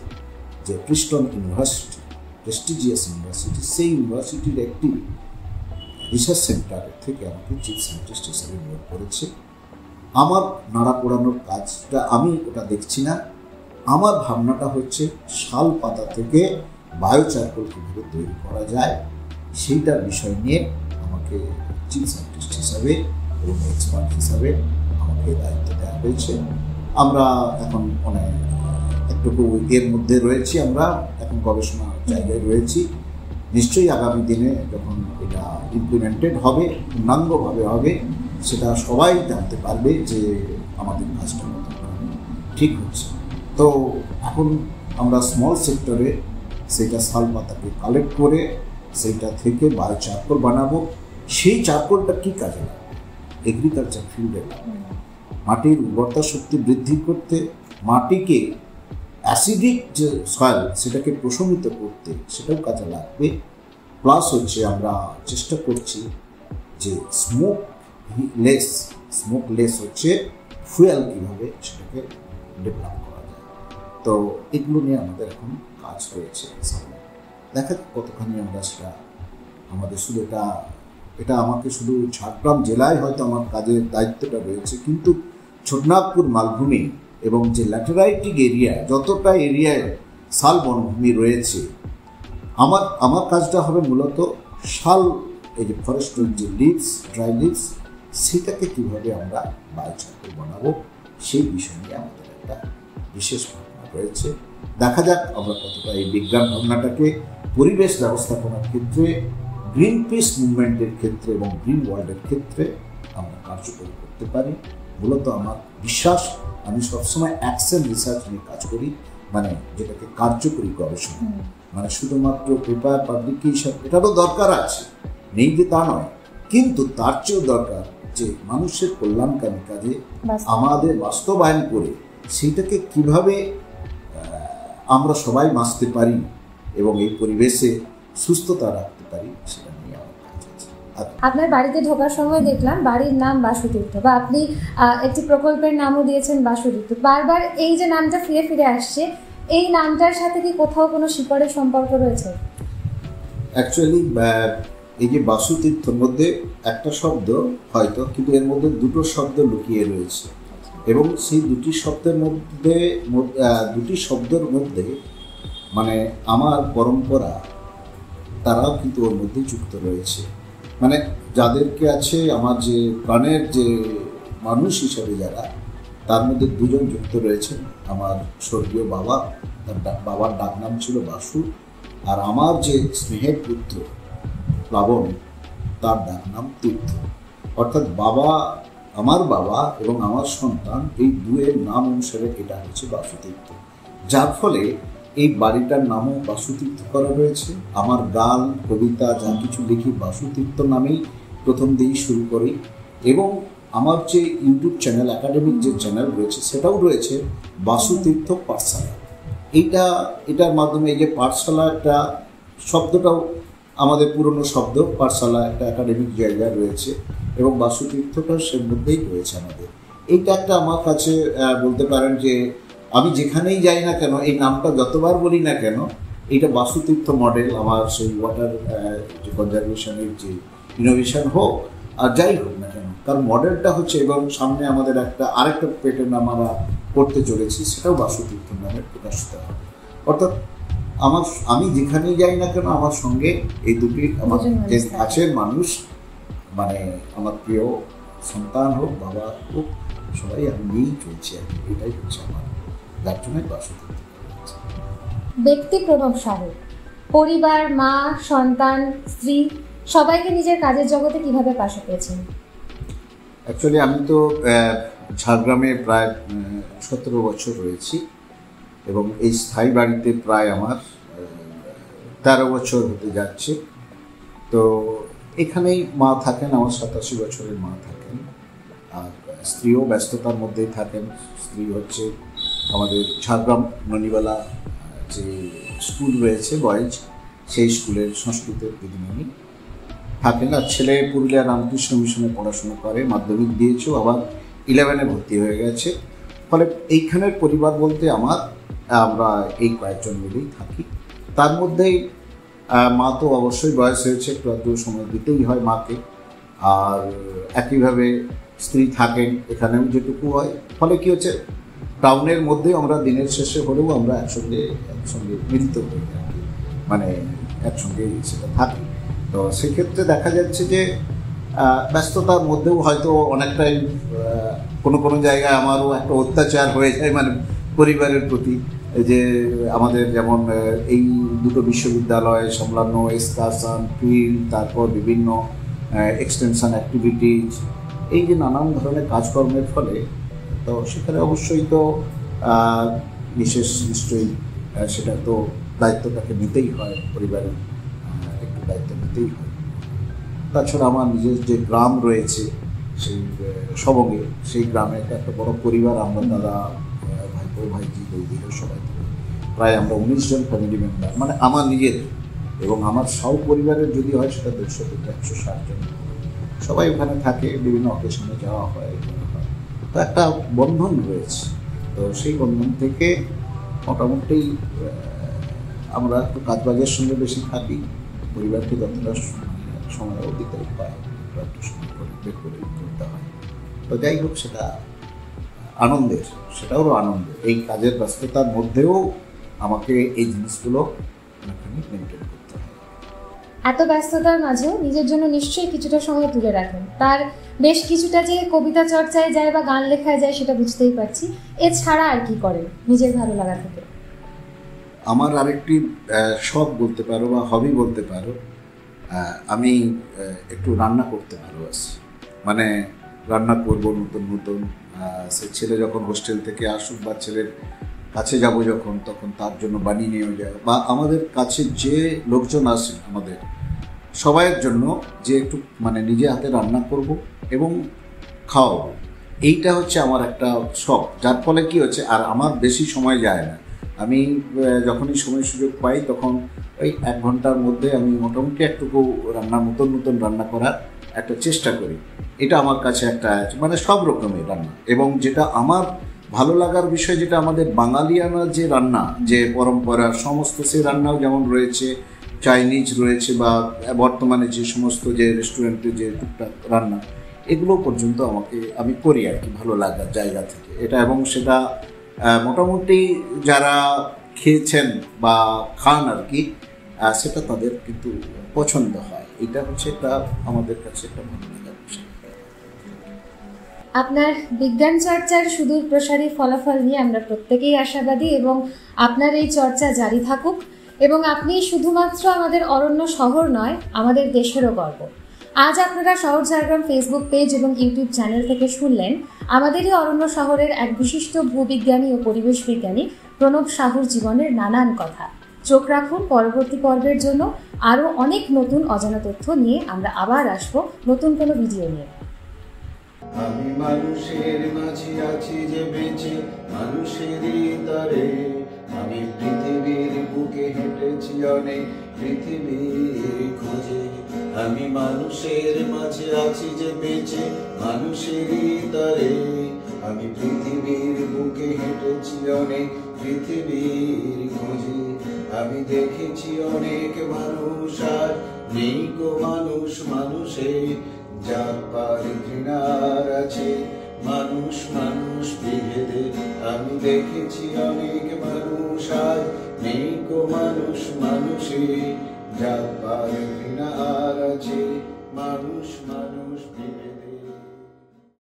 S1: যে প্রিস্টন ইউনিভার্সিটি, প্রেস্টিজিয়াস ইউনিভার্সিটি, সেই ইউনিভার্সিটির একটি রিসার্চ সেন্টার থেকে আমাকে চিফ সায়েন্টিস্ট হিসেবে নিয়োগ করেছে। আমার নাড়া পোড়ানোর কাজটা আমি ওটা দেখছি না, আমার ভাবনাটা হচ্ছে শাল পাতা থেকে বায়ো চারকোল কীভাবে তৈরি করা যায় সেইটার বিষয় নিয়ে আমাকে চিফ সায়েন্টিস্ট হিসাবে এবং এক্সপার্ট হিসাবে আমাকে দায়িত্ব দেওয়া হয়েছে। আমরা এখন একটু এর মধ্যে রয়েছি, আমরা এখন গবেষণা জায়গায় রয়েছি। নিশ্চয়ই আগামী দিনে যখন এটা ইমপ্লিমেন্টেড হবে, পূর্ণাঙ্গভাবে হবে, সেটা সবাই জানতে পারবে যে আমাদের কাজটা ঠিক হচ্ছে। তো এখন আমরা স্মল সেক্টরে সেটা শাল পাতাকে কালেক্ট করে সেইটা থেকে বায়ো চারকোল বানাবো। সেই চারকোলটা কী কাজে লাগবে? এগ্রিকালচার ফিল্ডে লাগবে, মাটির উর্বরতা শক্তি বৃদ্ধি করতে, মাটিকে অ্যাসিডিক যে সয়েল সেটাকে প্রশমিত করতে, সেটাও কাজে লাগবে। প্লাস হচ্ছে আমরা চেষ্টা করছি যে স্মোকলেস হচ্ছে ফুয়েল কীভাবে সেটাকে ডেভেলপ করা যায়। তো এগুলো নিয়ে আমাদের এখন কাজ রয়েছে। দেখা কতখানি আমরা সেটা আমাদের শুধু এটা আমাকে শুধু ঝাড়গ্রাম জেলায় হয়তো আমার কাজের দায়িত্বটা রয়েছে, কিন্তু ছোটনাগপুর মালভূমি এবং যে ল্যাটেরাইটিক এরিয়া, যতটা এরিয়ায় শাল বনভূমি রয়েছে, আমার কাজটা হবে মূলত শাল, এই যে ফরেস্টের যে লিভস, ড্রাই লিভস, সেটাকে কীভাবে আমরা বায়ো চারকোল বানাবো সেই বিষয় নিয়ে আমাদের একটা বিশেষ ভাবনা রয়েছে। দেখা যাক আমরা কতটা এই বিজ্ঞান ভাবনাটাকে পরিবেশ ব্যবস্থাপনার ক্ষেত্রে, গ্রিন পিস মুভমেন্টের ক্ষেত্রে এবং গ্রিন ওয়ার্ল্ডের ক্ষেত্রে আমরা কার্যকরী করতে পারি। মূলত আমার বিশ্বাস, আমি সবসময় অ্যাকশন রিসার্চ নিয়ে কাজ করি, মানে যেটাকে কার্যকরী গবেষণা, মানে শুধুমাত্র পেপার পাবলিকেশন, এটারও দরকার আছে, নেই যে তা নয়, কিন্তু তার চেয়েও দরকার যে মানুষের কল্যাণকামী কাজে আমাদের বাস্তবায়ন করে সেইটাকে কিভাবে আমরা সবাই বাঁচতে পারি এবং এই পরিবেশে সুস্থতা রাখতে পারি, সেটা নিয়ে আমার কাজ আছে।
S2: আপনার বাড়িতে ঢোকার সময় দেখলাম বাড়ির নাম বাসুতীর্থ, বা আপনি একটি প্রকল্পের নামও দিয়েছেন বাসুতীর্থ। বারবার এই যে নামটা ফিরে ফিরে আসছে, এই নামটার সাথে কি কোথাও কোনো শিকড়ের সম্পর্ক রয়েছে?
S1: অ্যাকচুয়ালি এই যে বাসুতীর্থের মধ্যে একটা শব্দ হয়তো, কিন্তু এর মধ্যে দুটো শব্দ লুকিয়ে রয়েছে এবং সেই দুটি শব্দের মধ্যে মানে আমার পরম্পরা, তারাও কিন্তু ওর মধ্যে যুক্ত রয়েছে। মানে যাদেরকে আছে আমার যে প্রাণের যে মানুষ হিসাবে যারা, তার মধ্যে দুজন যুক্ত রয়েছেন। আমার স্বর্গীয় বাবা, তার বাবার ডাকনাম ছিল বাসু, আর আমার যে স্নেহের পুত্র প্লাবন, তার ডাকনাম তীর্থ। অর্থাৎ আমার বাবা এবং আমার সন্তান, এই দুয়ের নাম অনুসারে এটা হচ্ছে বাসুতীর্থ, যার ফলে এই বাড়িটার নামও বাসুতীর্থ করা রয়েছে। আমার গান, কবিতা যা কিছু লিখি বাসুতীর্থ নামেই প্রথম দিয়েই শুরু করি, এবং আমার যে ইউটিউব চ্যানেল, একাডেমিক যে চ্যানেল রয়েছে, সেটাও রয়েছে বাসুতীর্থ পাঠশালা। এটার মাধ্যমে এই যে পাঠশালা, একটা শব্দটাও আমাদের পুরনো শব্দ, পাঠশালা একটা একাডেমিক জায়গায় রয়েছে এবং বাসুতীর্থটা সের মধ্যেই রয়েছে আমাদের। এইটা একটা আমার কাছে বলতে পারেন যে আমি যেখানেই যাই না কেন, এই নামটা যতবার বলি না কেন, এইটা বাসুতীর্থ মডেল আমার সেই ওয়াটার যে কনজারভেশনের যে ইনোভেশন হোক আর যাই হোক না কেন, কারণ মডেলটা হচ্ছে, এবং সামনে আমাদের আরেকটা পেটের নাম আমরা করতে চলেছি, সেটাও বাসুতীর্থ নামে প্রকাশিত হবে। অর্থাৎ আমি যেখানেই যাই না কেন, আমার সঙ্গে এই দুটি আমার যে কাছের মানুষ, মানে আমার প্রিয় সন্তান হোক, বাবা হোক, সবাই আমি নিয়েই চলছি আর কি। এটাই হচ্ছে আমার, যার জন্য বাসুতীর্থ।
S2: ব্যক্তি প্রভাব সাহেব, পরিবার, মা, সন্তান, স্ত্রী সবাইকে নিজের কাজের জগতে কিভাবে পাশে পেয়েছেন?
S1: অ্যাকচুয়ালি আমি তো ঝাড়গ্রামে প্রায় 17 বছর রয়েছি এবং এই স্থায়ী বাড়িতে প্রায় আমার 13 বছর হতে যাচ্ছে। তো এখানেই মা থাকেন, আমার 87 বছরের মা থাকেন, আর স্ত্রীও ব্যস্ততার মধ্যেই থাকেন। স্ত্রী হচ্ছে আমাদের ঝাড়গ্রাম ননিবালা যে স্কুল রয়েছে বয়েজ, সেই স্কুলের সংস্কৃতের দিদিমণি থাকেন। আর ছেলে পুরুলিয়া রামকৃষ্ণ মিশনে পড়াশোনা করে, মাধ্যমিক দিয়েছেও, আবার 11-এ ভর্তি হয়ে গেছে। ফলে এইখানের পরিবার বলতে আমরা এই কয়েকজন মিলেই থাকি। তার মধ্যেই মা তো অবশ্যই বয়স হয়েছে, একটু একটু সময় দিতেই হয় মাকে। আর একইভাবে স্ত্রী থাকেন এখানেও যেটুকু হয়। ফলে কী হচ্ছে, টাউনের মধ্যে আমরা দিনের শেষে হলেও আমরা একসঙ্গে মিলিত হই আর কি, মানে একসঙ্গে সেটা থাকি। তো সেক্ষেত্রে দেখা যাচ্ছে যে ব্যস্ততার মধ্যেও হয়তো অনেকটাই কোনো জায়গায় আমারও একটা অত্যাচার হয়ে যায়, মানে পরিবারের প্রতি। যে আমাদের যেমন এই দুটো বিশ্ববিদ্যালয় সামলানো, এক্সকারশন, ফিল্ড, তারপর বিভিন্ন এক্সটেনশন অ্যাক্টিভিটিজ, এই যে নানান ধরনের কাজকর্মের ফলে তো সেখানে অবশ্যই তো নিশ্চয়ই সেটা তো দায়িত্বটাকে নিতেই হয়, পরিবারের একটু দায়িত্ব নিতেই হয়। তাছাড়া আমার নিজের যে গ্রাম রয়েছে সেই সবঙ্গে, সেই গ্রামে একটা বড় পরিবার। আমরা দাদা, ভাইপো, ভাইজি, বৌদিরা সবাই প্রায় আমরা 19 জন ফ্যামিলি মেম্বার, মানে আমার নিজের এবং আমার সব পরিবারের যদি হয় সেটা 150 থেকে 160 জন। সবাই ওখানে থাকে, বিভিন্ন অকেশনে যাওয়া হয়। তো একটা বন্ধন রয়েছে। তো সেই বন্ধন থেকে মোটামুটি আমরা একটু কাজবাজের সঙ্গে বেশি থাকি, পরিবারকে যতটা সময়ও দিতে পায়, একটু সময় করে বের করে করতে হয়। তো যাই হোক, সেটা আনন্দের, সেটাও আনন্দের। এই কাজের ব্যস্ততার মধ্যেও আমাকে এই জিনিসগুলো অনেকখানি মেনটেন করতে হয়।
S2: এত ব্যস্ততার মাঝেও নিজের জন্য নিশ্চয়ই কিছুটা সময় তুলে রাখেন। তার বেশ কিছুটা যে কবিতা চর্চায় যায় বা গান লেখায় যায় সেটা বুঝতেই পারছি। এছাড়া আর কি করেন নিজের ভালো লাগা থেকে?
S1: আমার আরেকটি শখ বলতে পারো বা হবি বলতে পারো, আমি একটু রান্না করতে ভালোবাসি। মানে রান্না করবো নতুন নতুন। সে ছেলে যখন হোস্টেল থেকে আসুক বা ছেলের কাছে যাব যখন, তখন তার জন্য বানিয়ে নিয়ে যায়, বা আমাদের কাছে যে লোকজন আসে আমাদের সবাইয়ের জন্য যে একটু মানে নিজে হাতে রান্না করব এবং খাওয়াবো, এইটা হচ্ছে আমার একটা শখ। যার ফলে কি হচ্ছে, আর আমার বেশি সময় যায় না। আমি যখনই সময় সুযোগ পাই তখন ওই 1 ঘন্টার মধ্যে আমি মোটামুটি একটুকু নতুন রান্না করার একটা চেষ্টা করি। এটা আমার কাছে একটা মানে সব রকমের রান্না, এবং যেটা আমার ভালো লাগার বিষয়, যেটা আমাদের বাঙালিয়ানা যে রান্না, যে পরম্পরা, সমস্ত সেই রান্নাও যেমন রয়েছে, চাইনিজ রয়েছে, বা বর্তমানে যে সমস্ত যে রেস্টুরেন্টে যে টুকটাক রান্না, এগুলো পর্যন্ত আমি করি আর কি, ভালো লাগার জায়গা থেকে এটা। এবং সেটা মোটামুটি যারা খেয়েছেন বা খান আর কি, সেটা তাদের কিন্তু পছন্দ হয়। এটা হচ্ছে একটা আমাদের কাছে একটা ভালো লাগার বিষয়।
S2: আপনার বিজ্ঞান চর্চার সুদূর প্রসারী ফলাফল নিয়ে আমরা প্রত্যেকেই আশাবাদী, এবং আপনার এই চর্চা জারি থাকুক। এবং আপনি শুধুমাত্র আমাদের অরণ্য শহর নয়, আমাদের দেশেরও গর্ব। আজ আপনারা শহর ঝাড়গ্রাম ফেসবুক পেজ এবং ইউটিউব চ্যানেল থেকে শুনলেন আমাদেরই অরণ্য শহরের এক বিশিষ্ট ভূবিজ্ঞানী ও পরিবেশ বিজ্ঞানী প্রণব সাহুর জীবনের নানান কথা। চোখ রাখুন পরবর্তী পর্বের জন্য। আরও অনেক নতুন অজানা তথ্য নিয়ে আমরা আবার আসবো নতুন কোনো ভিডিও নিয়ে।
S3: আমি মানুষের মাঝে আছি যে বেঁচে, মানুষেরই তরে আমি পৃথিবীর বুকে হেঁটেছি অনেক, পৃথিবীর খোঁজে। আমি মানুষের মাঝে আছি যে বেঁচে, মানুষেরই তরে আমি পৃথিবীর বুকে হেঁটেছি অনেক, পৃথিবীর খোঁজে। আমি দেখেছি অনেক মানুষ, আর নেই গো মানুষ মানুষে, যার পার ঘৃণার আছে মানুষ মানুষ বিভেদে। আমি দেখেছি অনেক মানুষ, আর নেই গো মানুষ মানুষে, যার পার ঘৃণার আছে মানুষ মানুষ বিভেদে।